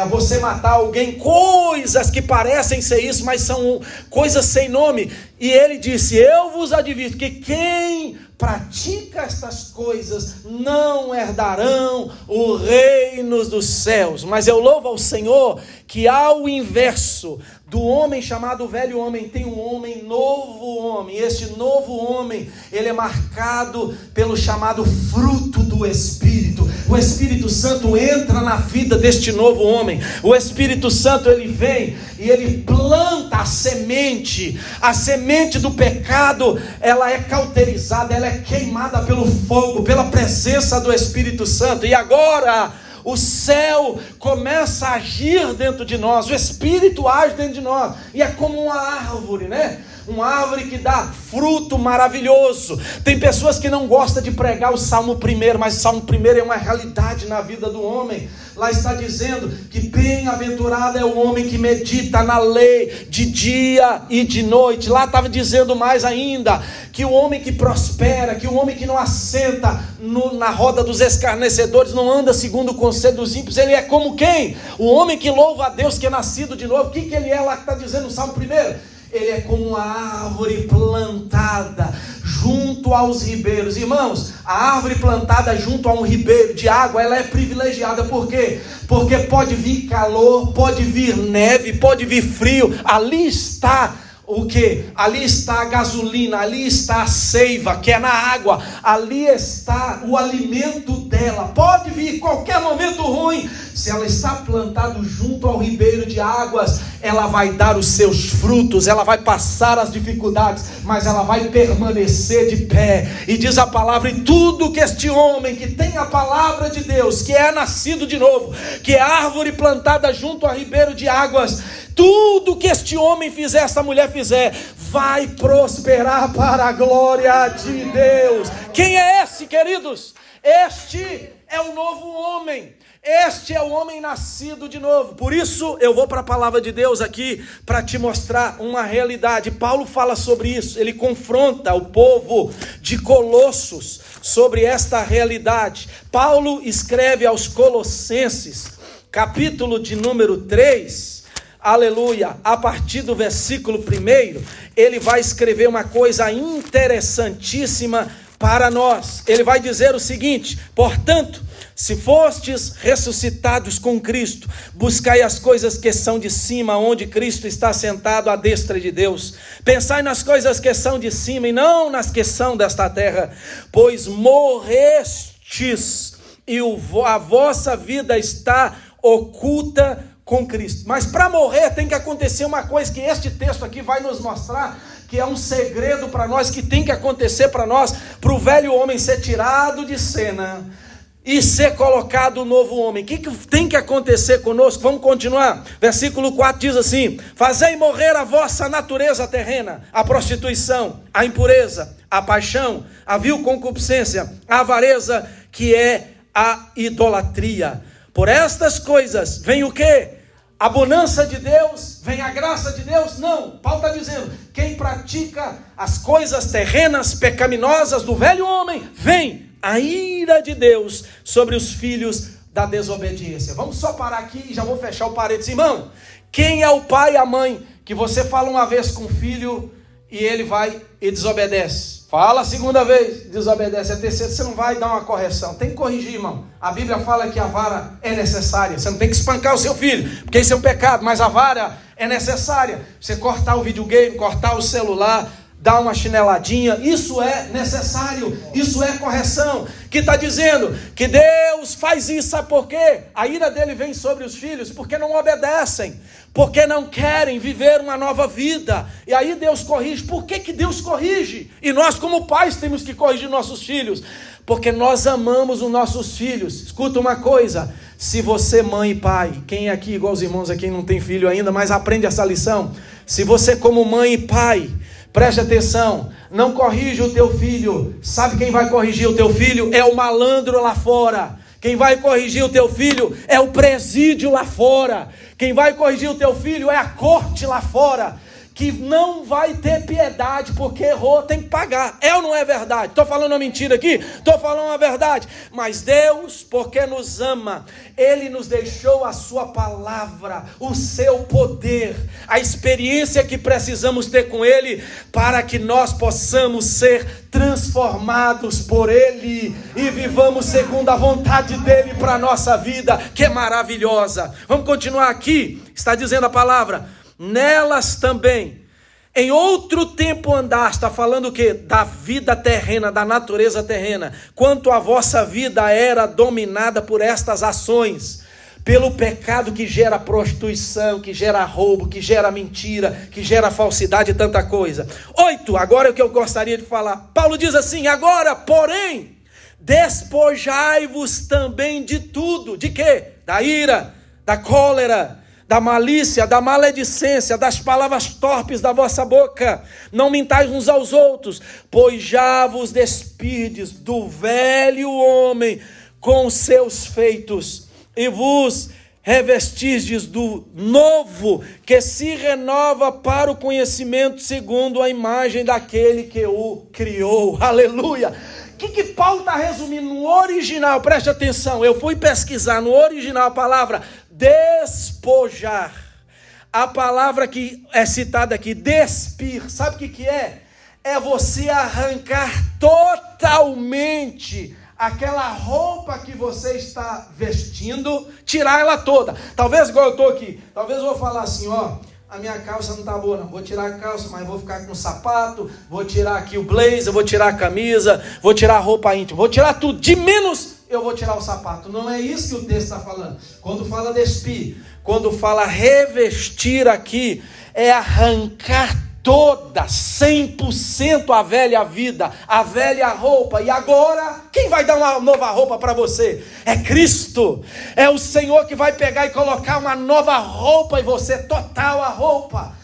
você matar alguém, coisas que parecem ser isso, mas são coisas sem nome. E ele disse, eu vos advirto que quem pratica estas coisas não herdarão o reino dos céus. Mas eu louvo ao Senhor que, ao inverso do homem chamado velho homem, tem um homem, novo homem. Este novo homem, ele é marcado pelo chamado fruto do Espírito. O Espírito Santo entra na vida deste novo homem. O Espírito Santo, ele vem e ele planta a semente do pecado. Ela é cauterizada, ela é queimada pelo fogo, pela presença do Espírito Santo. E agora o céu começa a agir dentro de nós, o Espírito age dentro de nós, e é como uma árvore, né? Uma árvore que dá fruto maravilhoso. Tem pessoas que não gostam de pregar o Salmo 1, mas o Salmo 1 é uma realidade na vida do homem. Lá está dizendo que bem-aventurado é o homem que medita na lei de dia e de noite. Lá estava dizendo mais ainda, que o homem que prospera, que o homem que não assenta na roda dos escarnecedores, não anda segundo o conselho dos ímpios, ele é como quem? O homem que louva a Deus, que é nascido de novo. O que ele é lá que está dizendo no Salmo 1? Ele é como uma árvore plantada junto aos ribeiros. Irmãos, a árvore plantada junto a um ribeiro de água, ela é privilegiada. Por quê? Porque pode vir calor, pode vir neve, pode vir frio. Ali está o que? Ali está a gasolina, ali está a seiva, que é na água, ali está o alimento dela. Pode vir qualquer momento ruim, se ela está plantada junto ao ribeiro de águas, ela vai dar os seus frutos, ela vai passar as dificuldades, mas ela vai permanecer de pé. E diz a palavra, e tudo que este homem que tem a palavra de Deus, que é nascido de novo, que é árvore plantada junto ao ribeiro de águas, tudo que este homem fizer, essa mulher fizer, vai prosperar para a glória de Deus. Quem é esse, queridos? Este é o novo homem. Este é o homem nascido de novo. Por isso eu vou para a palavra de Deus aqui para te mostrar uma realidade. Paulo fala sobre isso. Ele confronta o povo de Colossos sobre esta realidade. Paulo escreve aos Colossenses, capítulo de número 3, aleluia, a partir do versículo 1, ele vai escrever uma coisa interessantíssima para nós. Ele vai dizer o seguinte: portanto, se fostes ressuscitados com Cristo, buscai as coisas que são de cima, onde Cristo está sentado à destra de Deus. Pensai nas coisas que são de cima e não nas que são desta terra, pois morrestes e a vossa vida está oculta com Cristo. Mas para morrer tem que acontecer uma coisa que este texto aqui vai nos mostrar, que é um segredo para nós, que tem que acontecer para nós, para o velho homem ser tirado de cena e ser colocado o novo homem. O que tem que acontecer conosco? Vamos continuar. Versículo 4 diz assim: fazei morrer a vossa natureza terrena, a prostituição, a impureza, a paixão, a vil concupiscência, a avareza, que é a idolatria. Por estas coisas vem o quê? A bonança de Deus, vem a graça de Deus? Não, Paulo está dizendo, quem pratica as coisas terrenas, pecaminosas do velho homem, vem a ira de Deus sobre os filhos da desobediência. Vamos só parar aqui e já vou fechar o parênteses. Irmão, quem é o pai e a mãe que você fala uma vez com o filho e ele vai e desobedece? Fala a segunda vez, desobedece. A terceira, você não vai dar uma correção. Tem que corrigir, irmão. A Bíblia fala que a vara é necessária. Você não tem que espancar o seu filho, porque isso é um pecado, mas a vara é necessária. Você cortar o videogame, cortar o celular, dar uma chineladinha, isso é necessário, isso é correção. Que está dizendo que Deus faz isso, sabe por quê? A ira dele vem sobre os filhos, porque não obedecem, porque não querem viver uma nova vida. E aí Deus corrige. Por que Deus corrige? E nós como pais temos que corrigir nossos filhos, porque nós amamos os nossos filhos. Escuta uma coisa, se você mãe e pai, quem é aqui igual os irmãos aqui não tem filho ainda, mas aprende essa lição. Se você como mãe e pai, preste atenção, não corrige o teu filho. Sabe quem vai corrigir o teu filho? É o malandro lá fora. Quem vai corrigir o teu filho é o presídio lá fora. Quem vai corrigir o teu filho é a corte lá fora, que não vai ter piedade, porque errou, tem que pagar. É ou não é verdade? Estou falando uma mentira aqui? Estou falando uma verdade. Mas Deus, porque nos ama, Ele nos deixou a sua palavra, o seu poder, a experiência que precisamos ter com Ele, para que nós possamos ser transformados por Ele e vivamos segundo a vontade dEle para a nossa vida, que é maravilhosa. Vamos continuar aqui. Está dizendo a palavra: nelas também, em outro tempo andaste. Está falando o quê? Da vida terrena, da natureza terrena. Quanto a vossa vida era dominada por estas ações, pelo pecado que gera prostituição, que gera roubo, que gera mentira, que gera falsidade e tanta coisa. 8, agora é o que eu gostaria de falar. Paulo diz assim: agora, porém, despojai-vos também de tudo. De quê? Da ira, da cólera, da malícia, da maledicência, das palavras torpes da vossa boca. Não mintais uns aos outros, pois já vos despistes do velho homem com seus feitos, e vos revestistes do novo, que se renova para o conhecimento segundo a imagem daquele que o criou. Aleluia! O que Paulo está resumindo no original? Preste atenção, eu fui pesquisar no original a palavra despojar. A palavra que é citada aqui, despir, sabe o que é? É você arrancar totalmente aquela roupa que você está vestindo, tirar ela toda. Talvez igual eu estou aqui, talvez eu vou falar assim, ó, a minha calça não está boa não, vou tirar a calça, mas vou ficar com o sapato, vou tirar aqui o blazer, vou tirar a camisa, vou tirar a roupa íntima, vou tirar tudo, de menos eu vou tirar o sapato. Não é isso que o texto está falando. Quando fala despir, quando fala revestir aqui, é arrancar toda, 100% a velha vida, a velha roupa. E agora, quem vai dar uma nova roupa para você? É Cristo. É o Senhor que vai pegar e colocar uma nova roupa em você, total a roupa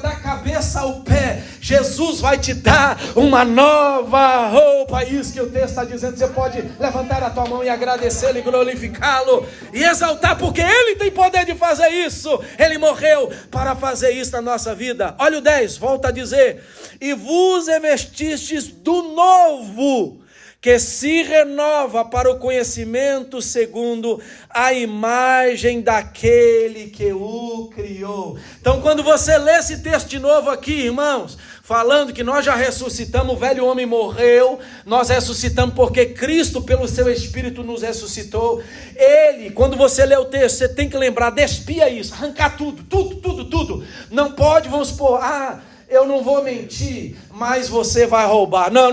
da cabeça ao pé. Jesus vai te dar uma nova roupa. É isso que o texto está dizendo. Você pode levantar a tua mão e agradecê-lo e glorificá-lo e exaltar, porque Ele tem poder de fazer isso. Ele morreu para fazer isso na nossa vida. Olha o 10, volta a dizer: e vos revestistes do novo, que se renova para o conhecimento segundo a imagem daquele que o criou. Então, quando você lê esse texto de novo aqui, irmãos, falando que nós já ressuscitamos, o velho homem morreu, nós ressuscitamos porque Cristo, pelo seu Espírito, nos ressuscitou. Ele, quando você lê o texto, você tem que lembrar, despia isso, arrancar tudo. Não pode, vamos supor, eu não vou mentir, mas você vai roubar. Não.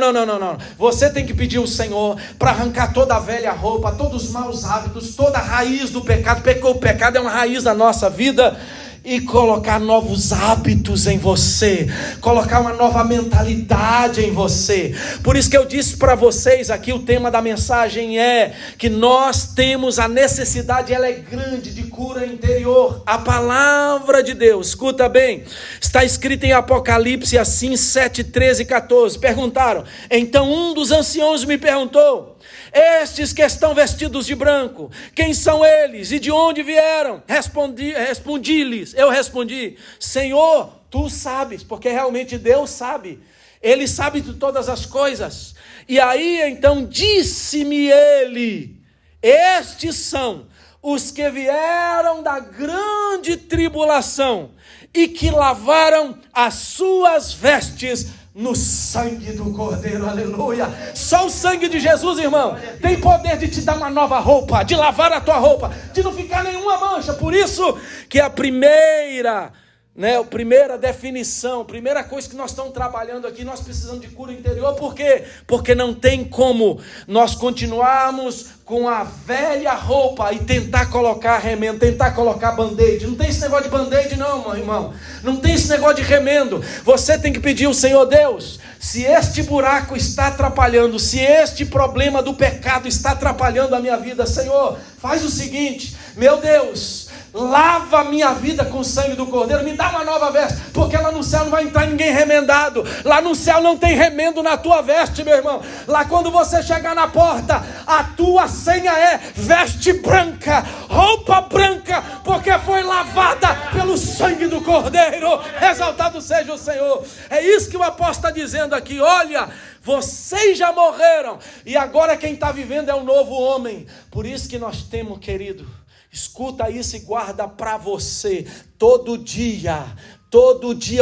Você tem que pedir ao Senhor para arrancar toda a velha roupa, todos os maus hábitos, toda a raiz do pecado, porque o pecado é uma raiz da nossa vida, e colocar novos hábitos em você, colocar uma nova mentalidade em você. Por isso que eu disse para vocês aqui, o tema da mensagem é que nós temos a necessidade, ela é grande, de cura interior. A palavra de Deus, escuta bem, está escrita em Apocalipse assim, 7, 13 e 14. Perguntaram, então um dos anciãos me perguntou: estes que estão vestidos de branco, quem são eles e de onde vieram? Eu respondi, Senhor, tu sabes, porque realmente Deus sabe. Ele sabe de todas as coisas. E aí então disse-me ele: estes são os que vieram da grande tribulação e que lavaram as suas vestes no sangue do Cordeiro. Aleluia. Só o sangue de Jesus, irmão, tem poder de te dar uma nova roupa, de lavar a tua roupa, de não ficar nenhuma mancha. Por isso que a primeira definição, primeira coisa que nós estamos trabalhando aqui, nós precisamos de cura interior. Por quê? Porque não tem como nós continuarmos com a velha roupa e tentar colocar remendo, tentar colocar band-aid. Não tem esse negócio de band-aid não, meu irmão. Não tem esse negócio de remendo. Você tem que pedir ao Senhor: Deus, se este buraco está atrapalhando, se este problema do pecado está atrapalhando a minha vida, Senhor, faz o seguinte, meu Deus, lava a minha vida com o sangue do Cordeiro, me dá uma nova veste, porque lá no céu não vai entrar ninguém remendado. Lá no céu não tem remendo na tua veste, meu irmão. Lá quando você chegar na porta, a tua senha é veste branca, roupa branca, porque foi lavada pelo sangue do Cordeiro. Exaltado seja o Senhor. É isso que o apóstolo está dizendo aqui. Olha, vocês já morreram e agora quem está vivendo é um novo homem. Por isso que nós temos, querido, escuta isso e guarda para você. Todo dia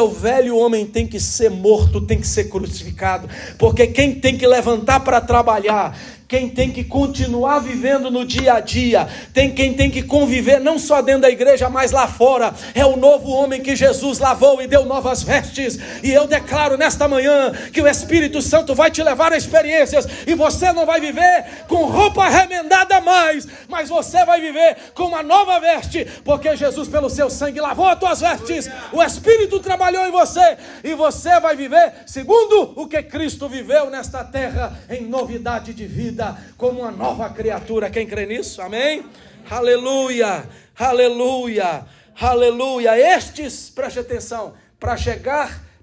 o velho homem tem que ser morto, tem que ser crucificado. Porque quem tem que levantar para trabalhar, quem tem que continuar vivendo no dia a dia, quem tem que conviver não só dentro da igreja, mas lá fora, é o novo homem que Jesus lavou e deu novas vestes. E eu declaro nesta manhã que o Espírito Santo vai te levar a experiências, e você não vai viver com roupa remendada mais, mas você vai viver com uma nova veste, porque Jesus pelo seu sangue lavou as tuas vestes. O Espírito trabalhou em você, e você vai viver segundo o que Cristo viveu nesta terra, em novidade de vida, como uma nova criatura. Quem crê nisso? Amém? Aleluia, aleluia, aleluia. Estes, preste atenção, para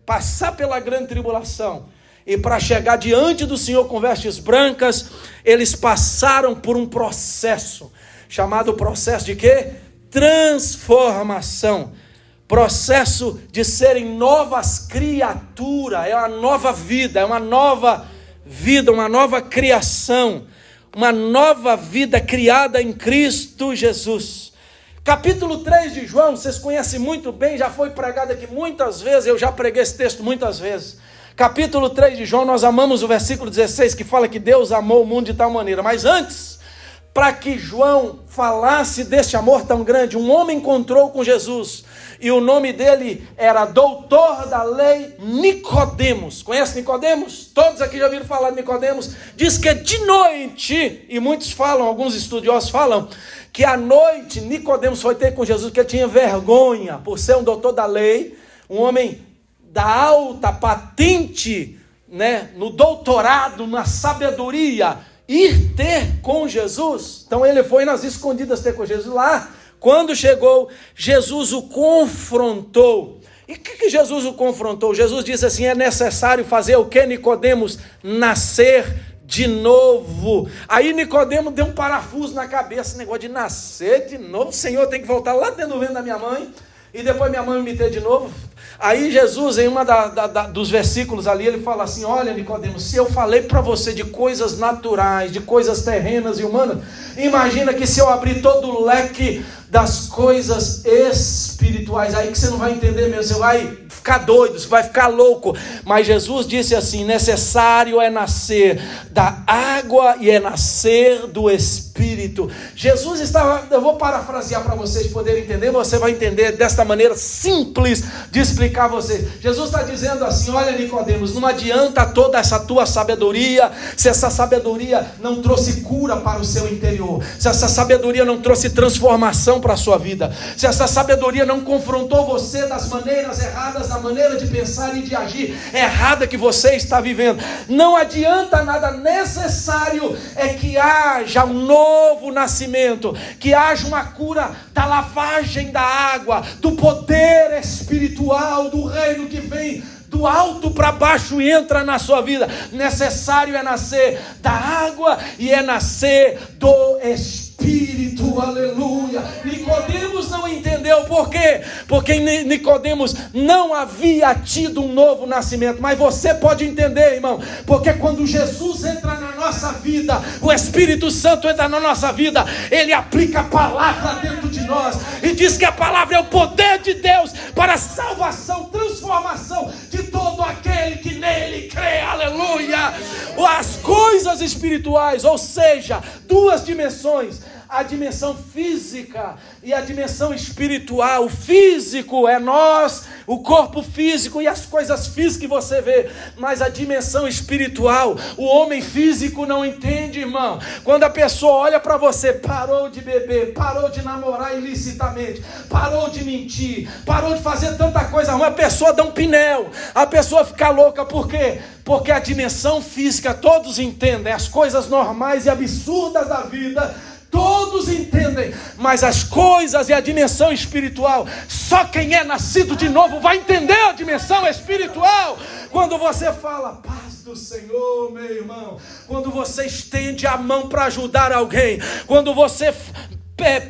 passar pela grande tribulação e para chegar diante do Senhor com vestes brancas, eles passaram por um processo, chamado processo de quê? Transformação. Processo de serem novas criaturas, é uma nova vida, é uma nova vida, uma nova criação, uma nova vida criada em Cristo Jesus. Capítulo 3 de João, vocês conhecem muito bem, já foi pregado aqui muitas vezes, eu já preguei esse texto muitas vezes. Capítulo 3 de João, nós amamos o versículo 16, que fala que Deus amou o mundo de tal maneira. Mas antes, para que João falasse deste amor tão grande. Um homem encontrou com Jesus, e o nome dele era doutor da lei Nicodemos. Conhece Nicodemos? Todos aqui já ouviram falar de Nicodemos. Diz que de noite, e muitos falam, alguns estudiosos falam, que à noite Nicodemos foi ter com Jesus, porque ele tinha vergonha, por ser um doutor da lei, um homem da alta patente, né, no doutorado, na sabedoria, ir ter com Jesus. Então ele foi nas escondidas ter com Jesus. Lá, quando chegou, Jesus o confrontou. E o que Jesus o confrontou? Jesus disse assim: é necessário fazer o que, Nicodemos? Nascer de novo. Aí Nicodemo deu um parafuso na cabeça, esse negócio de nascer de novo. Senhor, tem que voltar lá dentro do ventre da minha mãe, e depois minha mãe me ter de novo. Aí Jesus, em uma dos versículos ali, ele fala assim: olha, Nicodemo, se eu falei para você de coisas naturais, de coisas terrenas e humanas, imagina que se eu abrir todo o leque das coisas espirituais, aí que você não vai entender mesmo, você vai ficar doido, você vai ficar louco. Mas Jesus disse assim: necessário é nascer da água e é nascer do Espírito. Jesus estava, eu vou parafrasear para vocês poderem entender, você vai entender desta maneira simples de explicar a vocês. Jesus está dizendo assim: olha, Nicodemos, não adianta toda essa tua sabedoria, se essa sabedoria não trouxe cura para o seu interior, se essa sabedoria não trouxe transformação para a sua vida, se essa sabedoria não confrontou você das maneiras erradas, da maneira de pensar e de agir errada que você está vivendo, não adianta nada. Necessário é que haja um novo nascimento, que haja uma cura da lavagem da água, do poder espiritual, do reino que vem do alto para baixo e entra na sua vida. Necessário é nascer da água e é nascer do Espírito, aleluia. Nicodemos não entendeu, por quê? Porque em Nicodemos não havia tido um novo nascimento. Mas você pode entender, irmão, porque quando Jesus entra na nossa vida, o Espírito Santo entra na nossa vida, ele aplica a palavra dentro de nós, e diz que a palavra é o poder de Deus para a salvação, transformação de todo aquele que nele crê, aleluia. As coisas espirituais, ou seja, duas dimensões: a dimensão física e a dimensão espiritual. O físico é nós, o corpo físico e as coisas físicas que você vê, mas a dimensão espiritual, o homem físico não entende, irmão. Quando a pessoa olha para você, parou de beber, parou de namorar ilicitamente, parou de mentir, parou de fazer tanta coisa ruim, a pessoa dá um pinel, a pessoa fica louca. Por quê? Porque a dimensão física todos entendem, as coisas normais e absurdas da vida todos entendem, mas as coisas e a dimensão espiritual, só quem é nascido de novo vai entender a dimensão espiritual. Quando você fala paz do Senhor, meu irmão, quando você estende a mão para ajudar alguém, quando você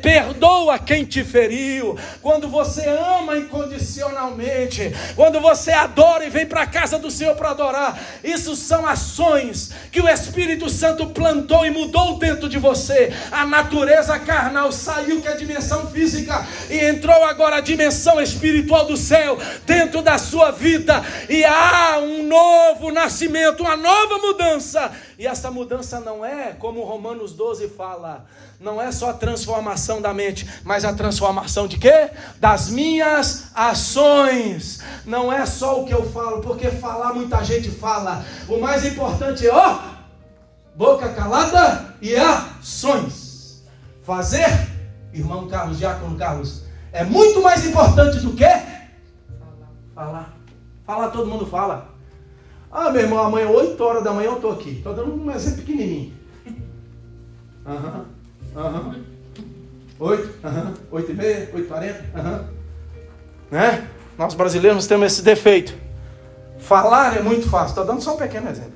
perdoa quem te feriu, quando você ama incondicionalmente, quando você adora e vem para a casa do Senhor para adorar, isso são ações que o Espírito Santo plantou e mudou dentro de você. A natureza carnal saiu, que é a dimensão física, e entrou agora a dimensão espiritual do céu dentro da sua vida, e há um novo nascimento, uma nova mudança. E essa mudança não é, como Romanos 12 fala, não é só a transformação da mente, mas a transformação de quê? Das minhas ações. Não é só o que eu falo, porque falar muita gente fala. O mais importante é, boca calada e ações. Fazer, irmão Carlos, diácono Carlos, é muito mais importante do que falar. Falar todo mundo fala. Ah, meu irmão, amanhã 8 horas da manhã eu estou aqui. Estou dando um exemplo pequenininho. 8h30, 8h40. Né? Nós brasileiros temos esse defeito. Falar é muito fácil. Estou dando só um pequeno exemplo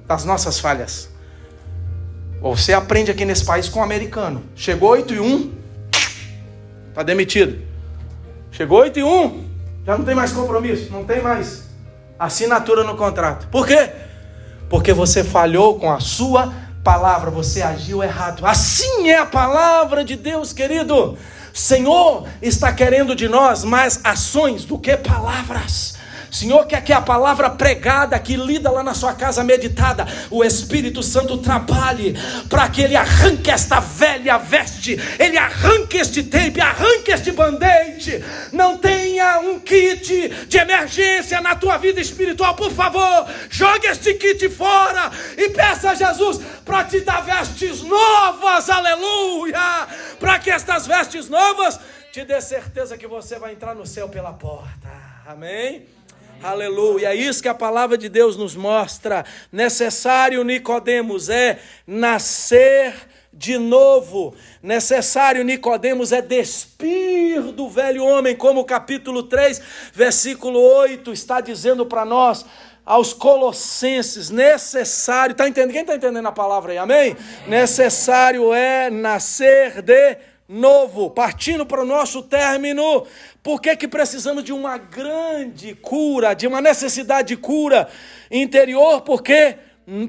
das nossas falhas. Você aprende aqui nesse país com o americano. Chegou 8h01, está demitido. Chegou 8h01, já não tem mais compromisso, não tem mais assinatura no contrato. Por quê? Porque você falhou com a sua palavra, você agiu errado. Assim é a palavra de Deus, querido. O Senhor está querendo de nós mais ações do que palavras. Senhor quer que a palavra pregada, que lida lá na sua casa, meditada, o Espírito Santo trabalhe para que Ele arranque esta velha veste, Ele arranque este tape, arranque este band-aid. Não tenha um kit de emergência na tua vida espiritual, por favor, jogue este kit fora e peça a Jesus para te dar vestes novas, aleluia, para que estas vestes novas te dê certeza que você vai entrar no céu pela porta, amém? Aleluia, é isso que a palavra de Deus nos mostra. Necessário, Nicodemos, é nascer de novo. Necessário, Nicodemos, é despir do velho homem, como o capítulo 3, versículo 8 está dizendo para nós, aos Colossenses. Necessário, está entendendo? Quem está entendendo a palavra aí, amém? Necessário é nascer de novo. Partindo para o nosso término, por que precisamos de uma grande cura, de uma necessidade de cura interior? Porque,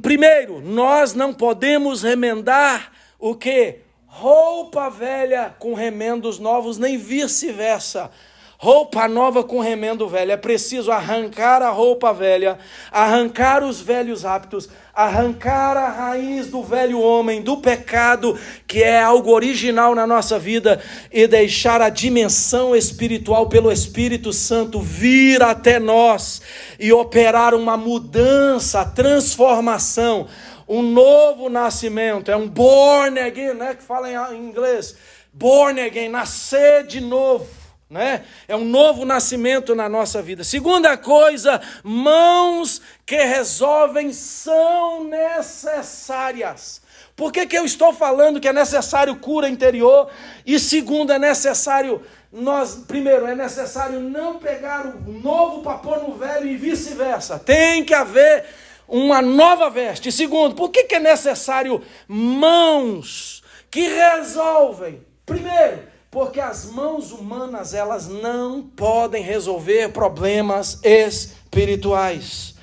primeiro, nós não podemos remendar o quê? Roupa velha com remendos novos, nem vice-versa. Roupa nova com remendo velho. É preciso arrancar a roupa velha, arrancar os velhos hábitos, arrancar a raiz do velho homem, do pecado, que é algo original na nossa vida, e deixar a dimensão espiritual pelo Espírito Santo vir até nós e operar uma mudança, transformação, um novo nascimento. É um born again, né, que fala em inglês, born again, nascer de novo. É um novo nascimento na nossa vida. Segunda coisa, mãos que resolvem são necessárias. Por que eu estou falando que é necessário cura interior? E segundo, é necessário, primeiro, é necessário não pegar o novo para pôr no velho e vice-versa. Tem que haver uma nova veste. Segundo, por que é necessário mãos que resolvem? Primeiro, porque as mãos humanas, elas não podem resolver problemas espirituais.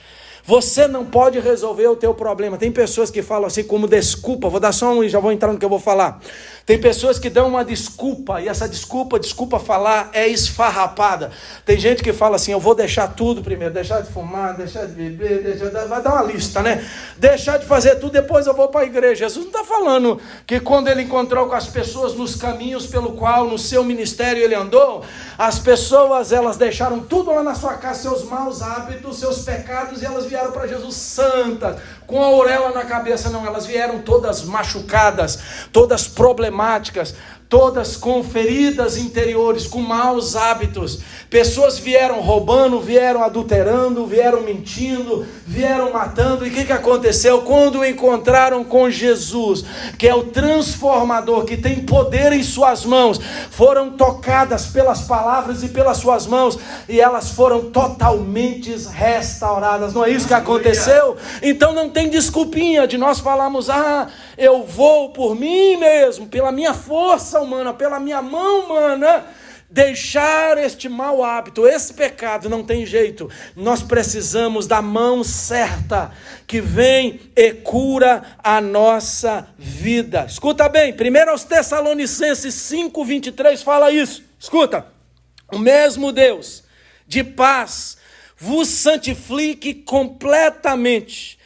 Você não pode resolver o teu problema. Tem pessoas que falam assim como desculpa, vou dar só um e já vou entrar no que eu vou falar. Tem pessoas que dão uma desculpa, e essa desculpa falar é esfarrapada. Tem gente que fala assim, eu vou deixar tudo primeiro, deixar de fumar, deixar de beber, vai dar uma lista, né? Deixar de fazer tudo, depois eu vou para a igreja. Jesus não está falando que quando ele encontrou com as pessoas nos caminhos pelo qual no seu ministério ele andou, as pessoas, elas deixaram tudo lá na sua casa, seus maus hábitos, seus pecados, e elas vieram para Jesus santas, com a auréola na cabeça. Não, elas vieram todas machucadas, todas problemáticas, todas com feridas interiores, com maus hábitos. Pessoas vieram roubando, vieram adulterando, vieram mentindo, vieram matando. E o que aconteceu? Quando encontraram com Jesus, que é o transformador, que tem poder em suas mãos, foram tocadas pelas palavras e pelas suas mãos, e elas foram totalmente restauradas. Não é isso que aconteceu? Então não tem desculpinha de nós falarmos, eu vou por mim mesmo, pela minha força humana, pela minha mão humana, deixar este mau hábito, esse pecado. Não tem jeito. Nós precisamos da mão certa, que vem e cura a nossa vida. Escuta bem, 1 aos Tessalonicenses 5:23 fala isso. Escuta, o mesmo Deus de paz vos santifique completamente,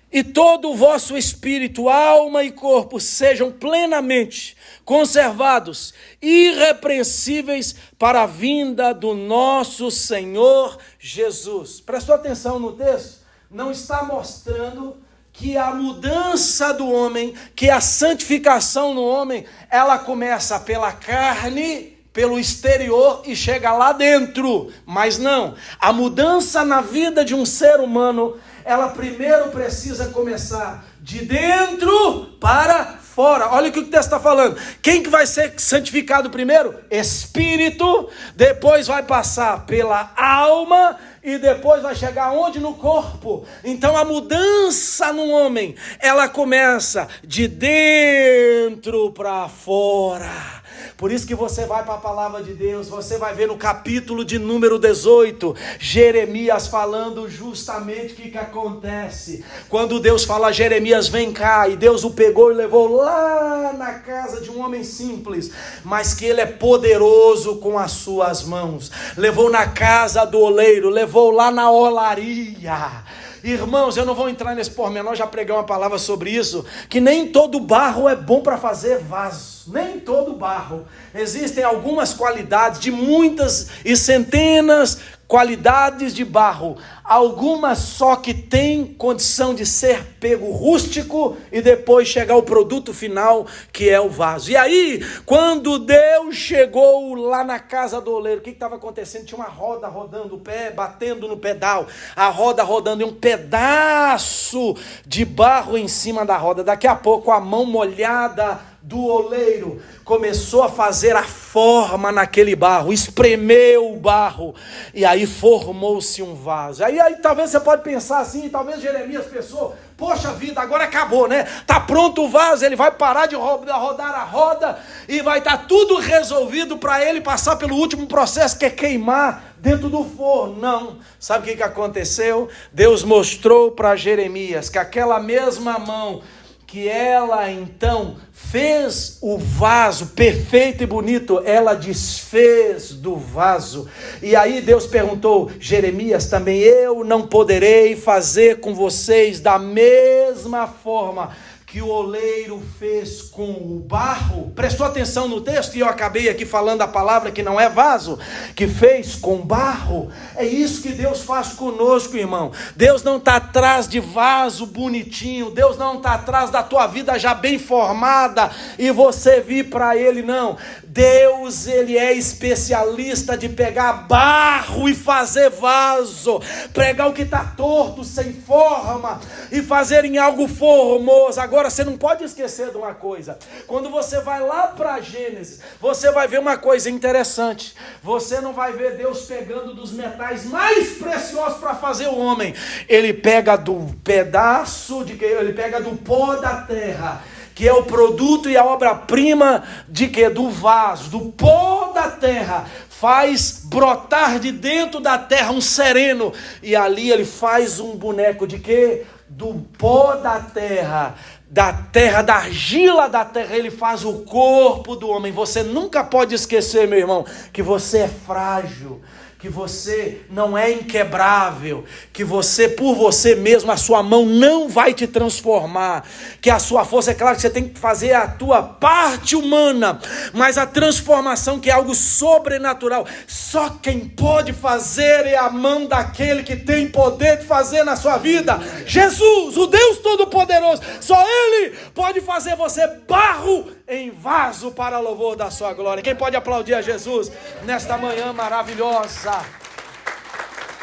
e todo o vosso espírito, alma e corpo sejam plenamente conservados, irrepreensíveis para a vinda do nosso Senhor Jesus. Prestou atenção no texto? Não está mostrando que a mudança do homem, que a santificação no homem, ela começa pela carne, pelo exterior e chega lá dentro. Mas não, a mudança na vida de um ser humano, ela primeiro precisa começar de dentro para fora. Olha o que o texto está falando. Quem que vai ser santificado primeiro? Espírito, depois vai passar pela alma e depois vai chegar onde? No corpo. Então a mudança no homem, ela começa de dentro para fora. Por isso que você vai para a palavra de Deus, você vai ver no capítulo de número 18, Jeremias falando justamente o que acontece. Quando Deus fala, Jeremias vem cá, e Deus o pegou e levou lá na casa de um homem simples, mas que ele é poderoso com as suas mãos. Levou na casa do oleiro, levou lá na olaria. Irmãos, eu não vou entrar nesse pormenor, já preguei uma palavra sobre isso, que nem todo barro é bom para fazer vaso, nem todo barro. Existem algumas qualidades, de muitas e centenas qualidades de barro, algumas só que tem condição de ser pego rústico e depois chegar ao produto final, que é o vaso. E aí, quando Deus chegou lá na casa do oleiro, o que estava acontecendo? Tinha uma roda rodando, o pé batendo no pedal, a roda rodando e um pedaço de barro em cima da roda. Daqui a pouco a mão molhada do oleiro começou a fazer a forma naquele barro, espremeu o barro, e aí formou-se um vaso. Aí talvez você pode pensar assim, talvez Jeremias pensou, poxa vida, agora acabou, né? Tá pronto o vaso, ele vai parar de rodar a roda, e vai estar tudo resolvido para ele passar pelo último processo, que é queimar dentro do forno. Não, sabe o que aconteceu? Deus mostrou para Jeremias que aquela mesma mão que ela então fez o vaso perfeito e bonito, ela desfez do vaso. E aí Deus perguntou, Jeremias, também eu não poderei fazer com vocês da mesma forma que o oleiro fez com o barro? Prestou atenção no texto? E eu acabei aqui falando a palavra que não é vaso, que fez com barro. É isso que Deus faz conosco, irmão. Deus não está atrás de vaso bonitinho, Deus não está atrás da tua vida já bem formada e você vir para Ele, não. Deus, Ele é especialista de pegar barro e fazer vaso, pegar o que está torto, sem forma, e fazer em algo formoso. Agora, você não pode esquecer de uma coisa, quando você vai lá para Gênesis, você vai ver uma coisa interessante, você não vai ver Deus pegando dos metais mais preciosos para fazer o homem, Ele pega do pedaço, Ele pega do pó da terra, que é o produto e a obra-prima de quê? Do vaso, do pó da terra, faz brotar de dentro da terra um sereno, e ali ele faz um boneco de quê? Do pó da terra, da argila da terra, ele faz o corpo do homem. Você nunca pode esquecer, meu irmão, que você é frágil, que você não é inquebrável, que você, por você mesmo, a sua mão não vai te transformar, que a sua força, é claro que você tem que fazer a tua parte humana, mas a transformação, que é algo sobrenatural, só quem pode fazer é a mão daquele que tem poder de fazer na sua vida, Jesus, o Deus Todo-Poderoso. Só Ele pode fazer você barro em vaso para louvor da sua glória. Quem pode aplaudir a Jesus nesta manhã maravilhosa?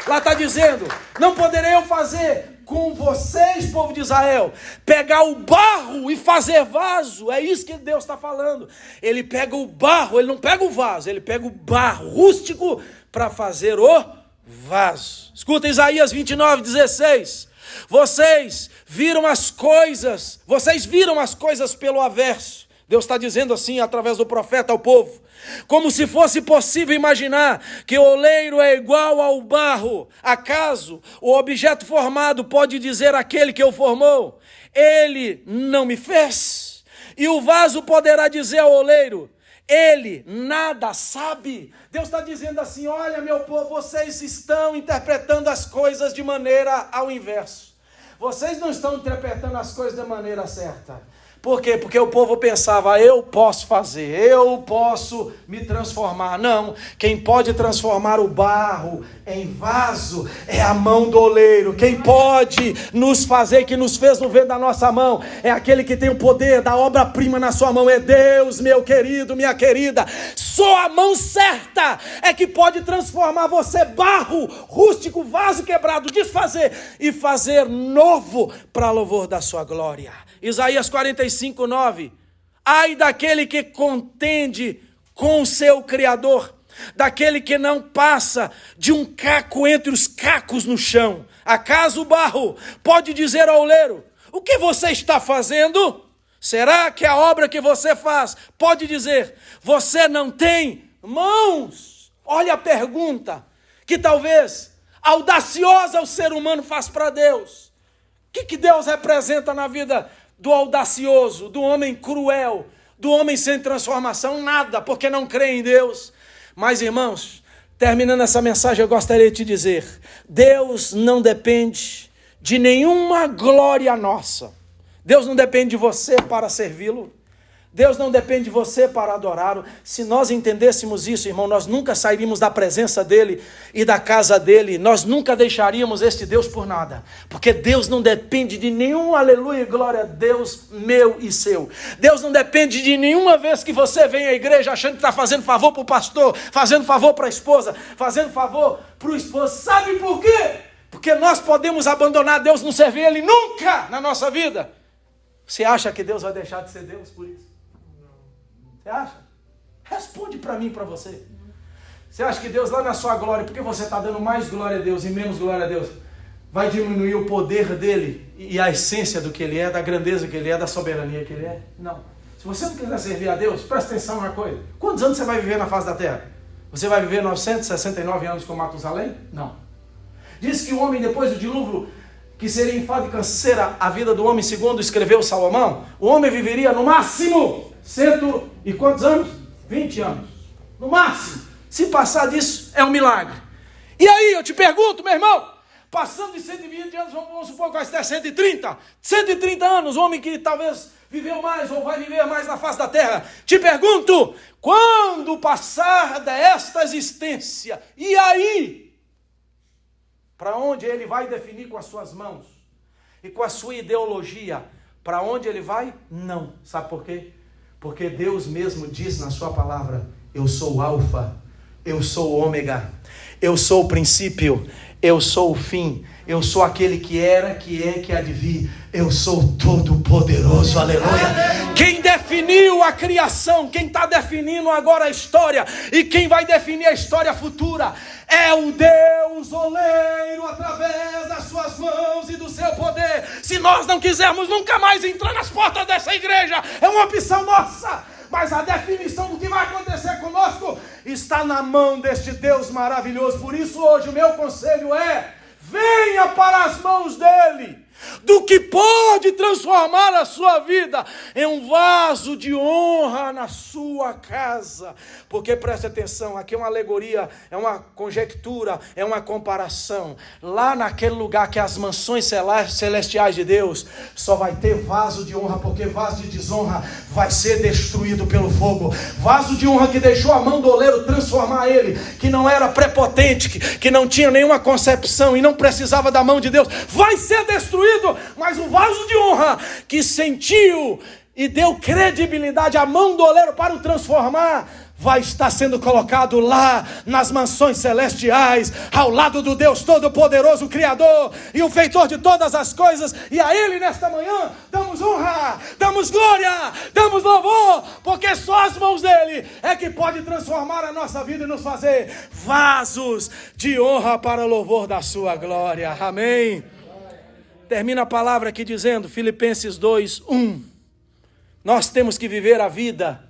Lá está dizendo, não poderei eu fazer com vocês, povo de Israel, pegar o barro e fazer vaso. É isso que Deus está falando. Ele pega o barro, ele não pega o vaso, ele pega o barro rústico para fazer o vaso. Escuta Isaías 29:16. Vocês viram as coisas pelo averso. Deus está dizendo assim através do profeta ao povo, como se fosse possível imaginar que o oleiro é igual ao barro. Acaso o objeto formado pode dizer àquele que o formou, ele não me fez? E o vaso poderá dizer ao oleiro, ele nada sabe? Deus está dizendo assim, olha meu povo, vocês estão interpretando as coisas de maneira ao inverso. Vocês não estão interpretando as coisas da maneira certa. Por quê? Porque o povo pensava, eu posso fazer, eu posso me transformar. Não, quem pode transformar o barro em vaso é a mão do oleiro. Quem pode nos fazer, que nos fez no vento da nossa mão, é aquele que tem o poder da obra-prima na sua mão. É Deus, meu querido, minha querida. Só a mão certa é que pode transformar você barro, rústico, vaso quebrado, desfazer e fazer novo para louvor da sua glória. Isaías 45:9. Ai daquele que contende com o seu Criador, daquele que não passa de um caco entre os cacos no chão. Acaso o barro pode dizer ao oleiro, o que você está fazendo? Será que a obra que você faz pode dizer, você não tem mãos? Olha a pergunta que talvez audaciosa o ser humano faz para Deus. O que Deus representa na vida do audacioso, do homem cruel, do homem sem transformação? Nada, porque não crê em Deus. Mas, irmãos, terminando essa mensagem, eu gostaria de te dizer, Deus não depende de nenhuma glória nossa. Deus não depende de você para servi-lo. Deus não depende de você para adorá-lo. Se nós entendêssemos isso, irmão, nós nunca sairíamos da presença dele e da casa dele. Nós nunca deixaríamos este Deus por nada. Porque Deus não depende de nenhum aleluia e glória a Deus meu e seu. Deus não depende de nenhuma vez que você vem à igreja achando que está fazendo favor para o pastor, fazendo favor para a esposa, fazendo favor para o esposo. Sabe por quê? Porque nós podemos abandonar Deus, não servir Ele nunca na nossa vida. Você acha que Deus vai deixar de ser Deus por isso? Você acha? Responde para mim e para você. Você acha que Deus lá na sua glória, porque você está dando mais glória a Deus e menos glória a Deus, vai diminuir o poder dele e a essência do que ele é, da grandeza que ele é, da soberania que ele é? Não. Se você não quiser servir a Deus, presta atenção numa coisa. Quantos anos você vai viver na face da terra? Você vai viver 969 anos com Matusalém? Não. Diz que o homem depois do dilúvio, que seria enfado e canseira a vida do homem, segundo escreveu Salomão, o homem viveria no máximo 100 e quantos anos? 20 anos. No máximo. Se passar disso, é um milagre. E aí, eu te pergunto, meu irmão, passando de 120 anos, vamos supor que vai ser 130. 130 anos, homem que talvez viveu mais ou vai viver mais na face da terra. Te pergunto, quando passar desta existência, e aí? Para onde ele vai definir com as suas mãos? E com a sua ideologia? Para onde ele vai? Não. Sabe por quê? Porque Deus mesmo diz na sua palavra, eu sou o alfa, eu sou o ômega, eu sou o princípio, eu sou o fim, eu sou aquele que era, que é, que há de vir, eu sou todo poderoso, aleluia. Quem definiu a criação, quem está definindo agora a história, e quem vai definir a história futura, é o Deus oleiro, através das suas mãos e do seu poder. Se nós não quisermos nunca mais entrar nas portas dessa igreja, é uma opção nossa, mas a definição do que vai acontecer conosco está na mão deste Deus maravilhoso. Por isso hoje o meu conselho é, venha para as mãos dele, do que pode transformar a sua vida em um vaso de honra na sua casa. Porque preste atenção, aqui é uma alegoria, é uma conjectura, é uma comparação. Lá naquele lugar que é as mansões celestiais de Deus, só vai ter vaso de honra, porque vaso de desonra vai ser destruído pelo fogo. Vaso de honra que deixou a mão do oleiro transformar ele, que não era prepotente, que não tinha nenhuma concepção e não precisava da mão de Deus, vai ser destruído. Mas o vaso de honra que sentiu e deu credibilidade à mão do oleiro para o transformar, vai estar sendo colocado lá nas mansões celestiais, ao lado do Deus Todo-Poderoso, o Criador e o Feitor de todas as coisas. E a Ele nesta manhã damos honra, damos glória, damos louvor, porque só as mãos dEle é que pode transformar a nossa vida e nos fazer vasos de honra para o louvor da sua glória. Amém. Termina a palavra aqui dizendo, Filipenses 2:1, nós temos que viver a vida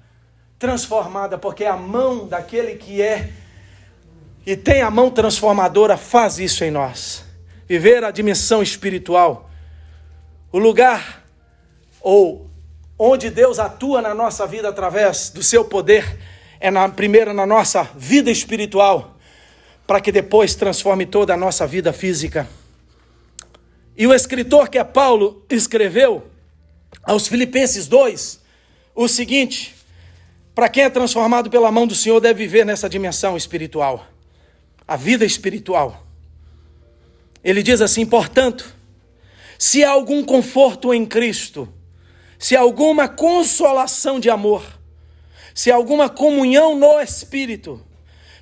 transformada, porque a mão daquele que é e tem a mão transformadora faz isso em nós. Viver a dimensão espiritual, o lugar ou onde Deus atua na nossa vida através do seu poder, é primeiro na nossa vida espiritual, para que depois transforme toda a nossa vida física. E o escritor, que é Paulo, escreveu aos Filipenses 2 o seguinte: para quem é transformado pela mão do Senhor deve viver nessa dimensão espiritual, a vida espiritual. Ele diz assim, portanto, se há algum conforto em Cristo, se há alguma consolação de amor, se há alguma comunhão no Espírito,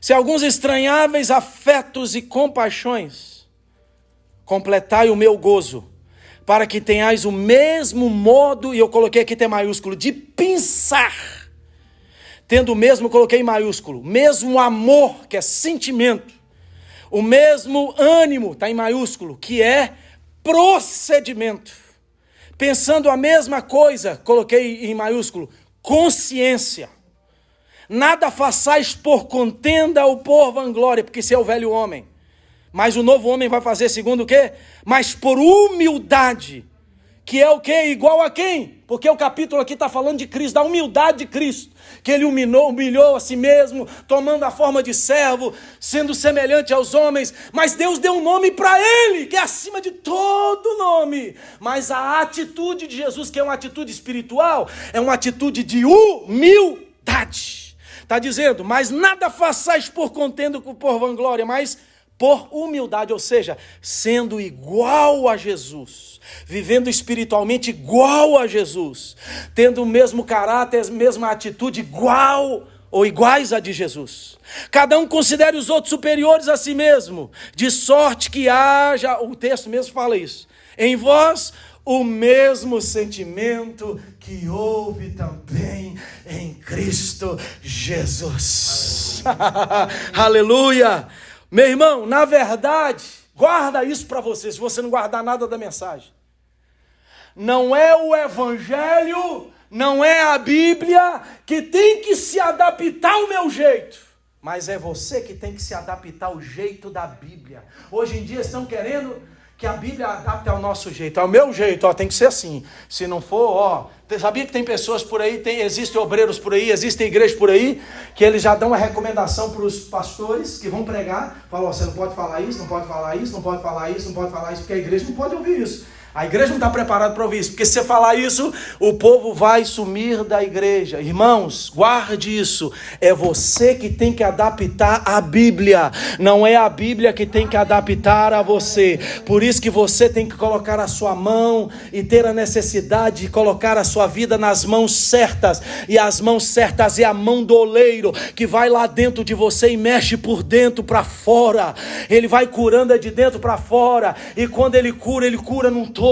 se há alguns estranháveis afetos e compaixões, completai o meu gozo, para que tenhais o mesmo modo, e eu coloquei aqui T maiúsculo, de pensar, tendo o mesmo, coloquei em maiúsculo, mesmo amor, que é sentimento, o mesmo ânimo, está em maiúsculo, que é procedimento. pensando a mesma coisa, coloquei em maiúsculo, consciência. Nada façais por contenda ou por vanglória, porque esse é o velho homem. Mas o novo homem vai fazer segundo o quê? Mas por humildade, que é o quê? Igual a quem? Porque o capítulo aqui está falando de Cristo, da humildade de Cristo, que ele humilhou a si mesmo, tomando a forma de servo, sendo semelhante aos homens, mas Deus deu um nome para ele, que é acima de todo nome. Mas a atitude de Jesus, que é uma atitude espiritual, é uma atitude de humildade. Está dizendo, mas nada façais por contenda ou por vanglória, mas por humildade, ou seja, sendo igual a Jesus, vivendo espiritualmente igual a Jesus, tendo o mesmo caráter, a mesma atitude igual ou iguais a de Jesus. Cada um considere os outros superiores a si mesmo, de sorte que haja, o texto mesmo fala isso, em vós o mesmo sentimento que houve também em Cristo Jesus. Aleluia! Meu irmão, na verdade, guarda isso para você, se você não guardar nada da mensagem. Não é o Evangelho, não é a Bíblia que tem que se adaptar ao meu jeito, mas é você que tem que se adaptar ao jeito da Bíblia. Hoje em dia estão querendo que a Bíblia adapte ao nosso jeito, ao meu jeito, tem que ser assim. Se não for, sabia que tem pessoas por aí, existem obreiros por aí, existem igrejas por aí, que eles já dão uma recomendação para os pastores que vão pregar, falam, você não pode falar isso, não pode falar isso, não pode falar isso, não pode falar isso, porque a igreja não pode ouvir isso. A igreja não está preparada para ouvir isso, porque se você falar isso, o povo vai sumir da igreja. Irmãos, guarde isso. É você que tem que adaptar a Bíblia. Não é a Bíblia que tem que adaptar a você. Por isso que você tem que colocar a sua mão e ter a necessidade de colocar a sua vida nas mãos certas. E as mãos certas é a mão do oleiro, que vai lá dentro de você e mexe por dentro para fora. Ele vai curando de dentro para fora. E quando ele cura num todo.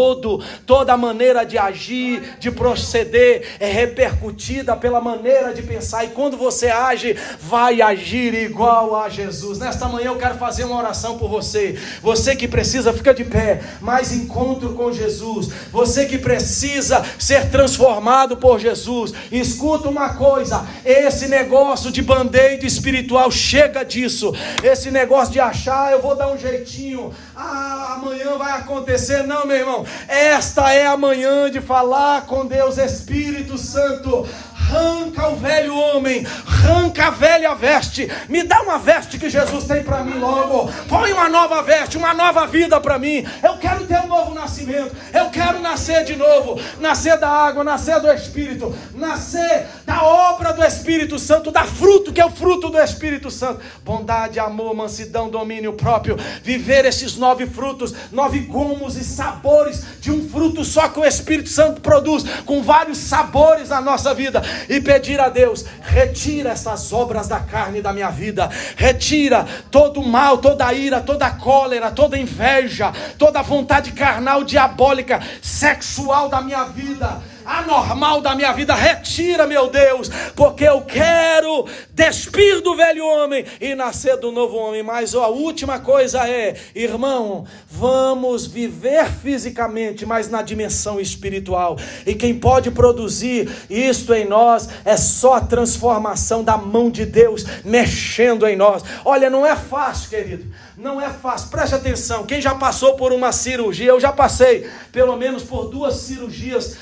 Toda a maneira de agir, de proceder é repercutida pela maneira de pensar, e quando você age, vai agir igual a Jesus. Nesta manhã eu quero fazer uma oração por você. Você que precisa, fica de pé, mais encontro com Jesus. Você que precisa ser transformado por Jesus, escuta uma coisa, esse negócio de band-aid espiritual, chega disso. Esse negócio de achar, eu vou dar um jeitinho, amanhã vai acontecer. Não, meu irmão, esta é a manhã de falar com Deus. Espírito Santo, arranca o velho homem, arranca a velha veste, me dá uma veste que Jesus tem para mim logo, põe uma nova veste, uma nova vida para mim. Eu quero ter um novo nascimento, eu quero nascer de novo, nascer da água, nascer do Espírito, nascer da obra do Espírito Santo, da fruto que é o fruto do Espírito Santo, bondade, amor, mansidão, domínio próprio, viver esses 9 frutos, 9 gomos e sabores de um fruto só que o Espírito Santo produz, com vários sabores na nossa vida, e pedir a Deus, retira essas obras da carne da minha vida, retira todo o mal, toda a ira, toda a cólera, toda a inveja, toda a vontade carnal, diabólica, sexual da minha vida, anormal da minha vida, retira, meu Deus, porque eu quero despir do velho homem e nascer do novo homem. Mas a última coisa é, irmão, vamos viver fisicamente, mas na dimensão espiritual, e quem pode produzir isto em nós é só a transformação da mão de Deus mexendo em nós. Olha, não é fácil, querido, não é fácil, preste atenção. Quem já passou por uma cirurgia, eu já passei pelo menos por 2 cirurgias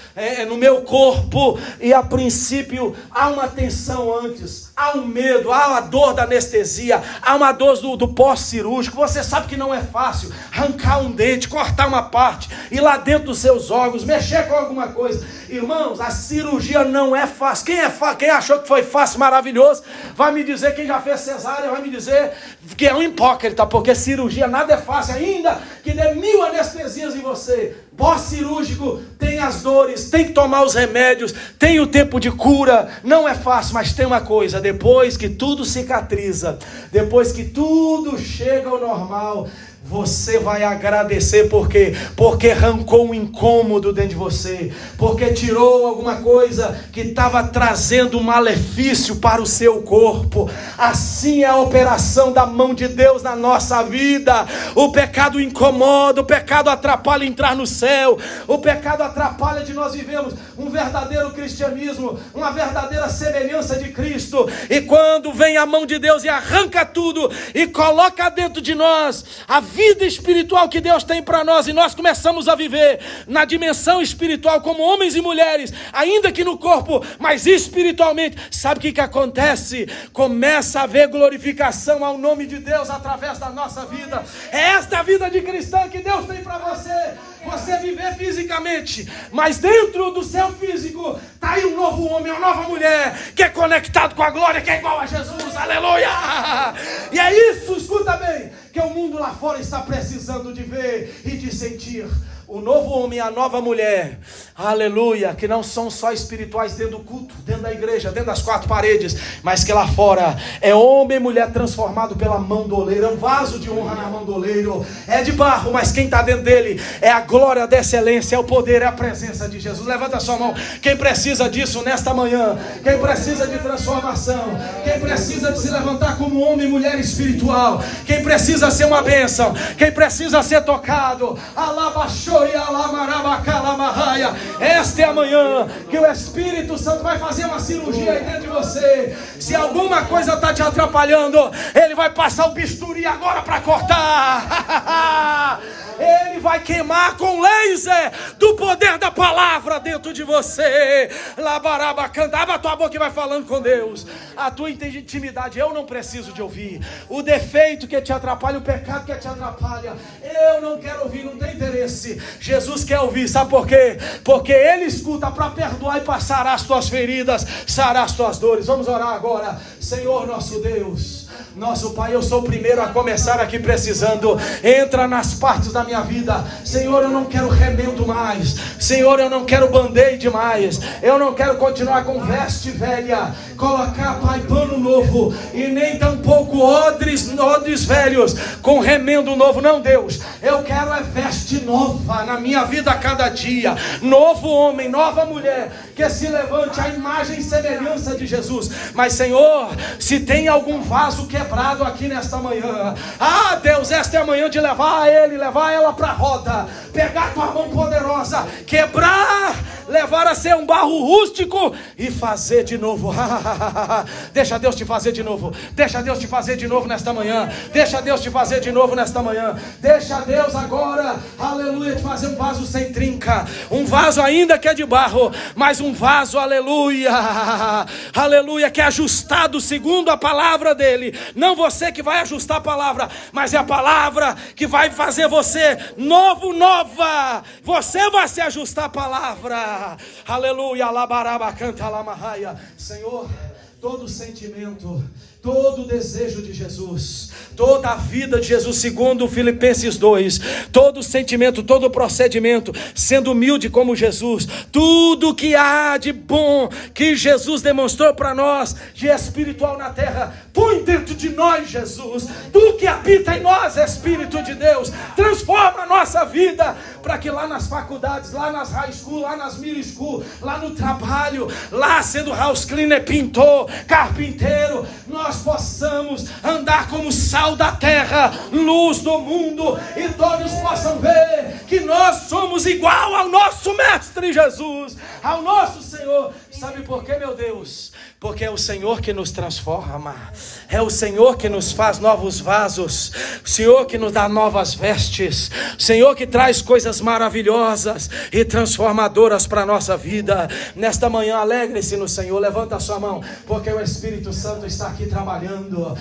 no meu corpo, e a princípio há uma tensão antes, há um medo, há a dor da anestesia, há uma dor do pós-cirúrgico. Você sabe que não é fácil arrancar um dente, cortar uma parte, ir lá dentro dos seus órgãos, mexer com alguma coisa. Irmãos, a cirurgia não é fácil. Quem achou que foi fácil, maravilhoso, vai me dizer, quem já fez cesárea vai me dizer que é um hipócrita, porque cirurgia nada é fácil, ainda que dê 1000 anestesias em você. Pós-cirúrgico tem as dores, tem que tomar os remédios, tem o tempo de cura, não é fácil, mas tem uma coisa, depois que tudo cicatriza, depois que tudo chega ao normal, você vai agradecer. Por quê? Porque arrancou um incômodo dentro de você, porque tirou alguma coisa que estava trazendo um malefício para o seu corpo. Assim é a operação da mão de Deus na nossa vida. O pecado incomoda, o pecado atrapalha entrar no céu, o pecado atrapalha de nós vivermos um verdadeiro cristianismo, uma verdadeira semelhança de Cristo. E quando vem a mão de Deus e arranca tudo e coloca dentro de nós a vida espiritual que Deus tem para nós, e nós começamos a viver na dimensão espiritual como homens e mulheres, ainda que no corpo, mas espiritualmente, sabe o que acontece? Começa a haver glorificação ao nome de Deus através da nossa vida. É esta a vida de cristã que Deus tem para você. Você viver fisicamente, mas dentro do seu físico está aí um novo homem, uma nova mulher, que é conectado com a glória, que é igual a Jesus, aleluia! E é isso, escuta bem, que o mundo lá fora está precisando de ver e de sentir. O novo homem e a nova mulher, aleluia, que não são só espirituais dentro do culto, dentro da igreja, dentro das quatro paredes, mas que lá fora é homem e mulher transformado pela mão do oleiro, é um vaso de honra na mão do oleiro, é de barro, mas quem está dentro dele é a glória da excelência, é o poder, é a presença de Jesus. Levanta a sua mão, quem precisa disso nesta manhã, quem precisa de transformação, quem precisa de se levantar como homem e mulher espiritual, quem precisa ser uma bênção, quem precisa ser tocado, alabaxou. Esta é a manhã que o Espírito Santo vai fazer uma cirurgia aí dentro de você. Se alguma coisa está te atrapalhando, Ele vai passar o bisturi agora para cortar. Ele vai queimar com laser do poder da palavra dentro de você. Labarabacanta, abre a tua boca e vai falando com Deus. A tua intimidade, eu não preciso de ouvir. O defeito que te atrapalha, o pecado que te atrapalha, eu não quero ouvir, não tem interesse. Jesus quer ouvir, sabe por quê? Porque Ele escuta para perdoar e passar as tuas feridas, sarar as tuas dores. Vamos orar agora. Senhor nosso Deus, nosso Pai, eu sou o primeiro a começar aqui precisando. Entra nas partes da minha vida. Senhor, eu não quero remendo mais. Senhor, eu não quero band-aid mais. Eu não quero continuar com veste velha, colocar, Pai, pano novo, e nem tampouco odres velhos com remendo novo. Não, Deus, eu quero é veste nova na minha vida a cada dia. Novo homem, nova mulher, que se levante a imagem e semelhança de Jesus. Mas, Senhor, se tem algum vaso quebrado aqui nesta manhã, Deus, esta é a manhã de levar ela para a roda, pegar a tua mão poderosa, quebrar, levar a ser um barro rústico e fazer de novo. Deixa Deus te fazer de novo. Deixa Deus te fazer de novo nesta manhã. Deixa Deus te fazer de novo nesta manhã. Deixa Deus agora, aleluia, te fazer um vaso sem trinca, um vaso ainda que é de barro, mas um vaso, aleluia, aleluia, que é ajustado segundo a palavra dele. Não você que vai ajustar a palavra, mas é a palavra que vai fazer você novo, nova. Você vai se ajustar a palavra. Aleluia, labaraba canta lamahaya. Senhor, todo sentimento, todo desejo de Jesus, toda a vida de Jesus, segundo Filipenses 2, todo sentimento, todo procedimento, sendo humilde como Jesus, tudo que há de bom que Jesus demonstrou para nós, de espiritual na terra, põe dentro de nós, Jesus. Tu que habita em nós, Espírito de Deus, transforma a nossa vida, para que lá nas faculdades, lá nas high school, lá nas middle school, lá no trabalho, lá sendo house cleaner, pintor, carpinteiro, nós possamos andar como sal da terra, luz do mundo, e todos possam ver que nós somos igual ao nosso Mestre Jesus, ao nosso Senhor. Sabe por quê, meu Deus? Porque é o Senhor que nos transforma, é o Senhor que nos faz novos vasos, o Senhor que nos dá novas vestes, o Senhor que traz coisas maravilhosas e transformadoras para a nossa vida. Nesta manhã, alegre-se no Senhor, levanta a sua mão, porque o Espírito Santo está aqui trabalhando.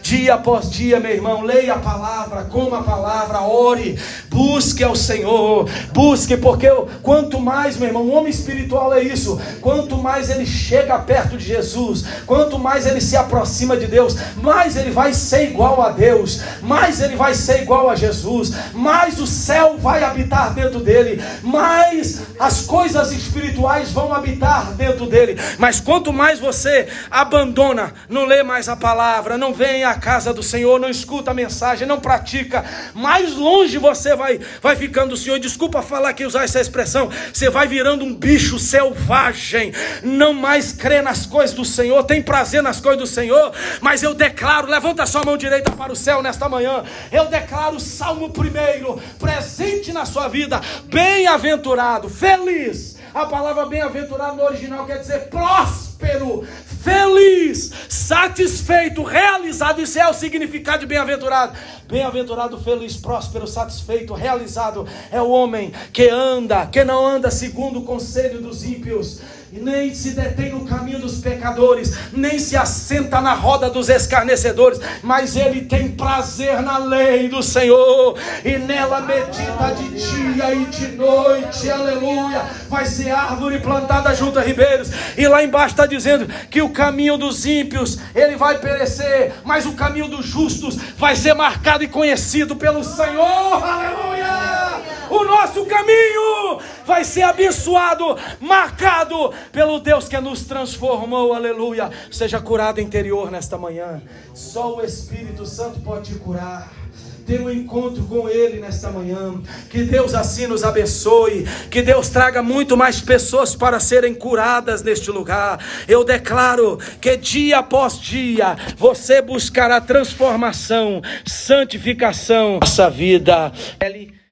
Dia após dia, meu irmão, leia a palavra, coma a palavra, ore, busque ao Senhor, busque, porque quando Quanto mais, meu irmão, um homem espiritual é isso. Quanto mais ele chega perto de Jesus, quanto mais ele se aproxima de Deus, mais ele vai ser igual a Deus, mais ele vai ser igual a Jesus, mais o céu vai habitar dentro dele, mais as coisas espirituais vão habitar dentro dele. Mas quanto mais você abandona, não lê mais a palavra, não vem à casa do Senhor, não escuta a mensagem, não pratica, mais longe você vai ficando do Senhor. Desculpa falar aqui, usar essa expressão, você vai virando um bicho selvagem, não mais crê nas coisas do Senhor, tem prazer nas coisas do Senhor. Mas eu declaro, levanta a sua mão direita para o céu nesta manhã, eu declaro o Salmo 1 presente na sua vida. Bem-aventurado, feliz. A palavra bem-aventurado no original quer dizer próspero, feliz, satisfeito, realizado. Isso é o significado de bem-aventurado. Bem-aventurado, feliz, próspero, satisfeito, realizado é o homem que não anda segundo o conselho dos ímpios, nem se detém no caminho dos pecadores, nem se assenta na roda dos escarnecedores, mas ele tem prazer na lei do Senhor, e nela medita de dia e de noite. Aleluia. Vai ser árvore plantada junto a ribeiros. E lá embaixo está dizendo que o caminho dos ímpios ele vai perecer, mas o caminho dos justos vai ser marcado e conhecido pelo Senhor. Aleluia. O nosso caminho vai ser abençoado, marcado pelo Deus que nos transformou. Aleluia. Seja curado interior nesta manhã. Só o Espírito Santo pode te curar. Ter um encontro com Ele nesta manhã. Que Deus assim nos abençoe. Que Deus traga muito mais pessoas para serem curadas neste lugar. Eu declaro que dia após dia você buscará transformação, santificação. Nossa vida. Ele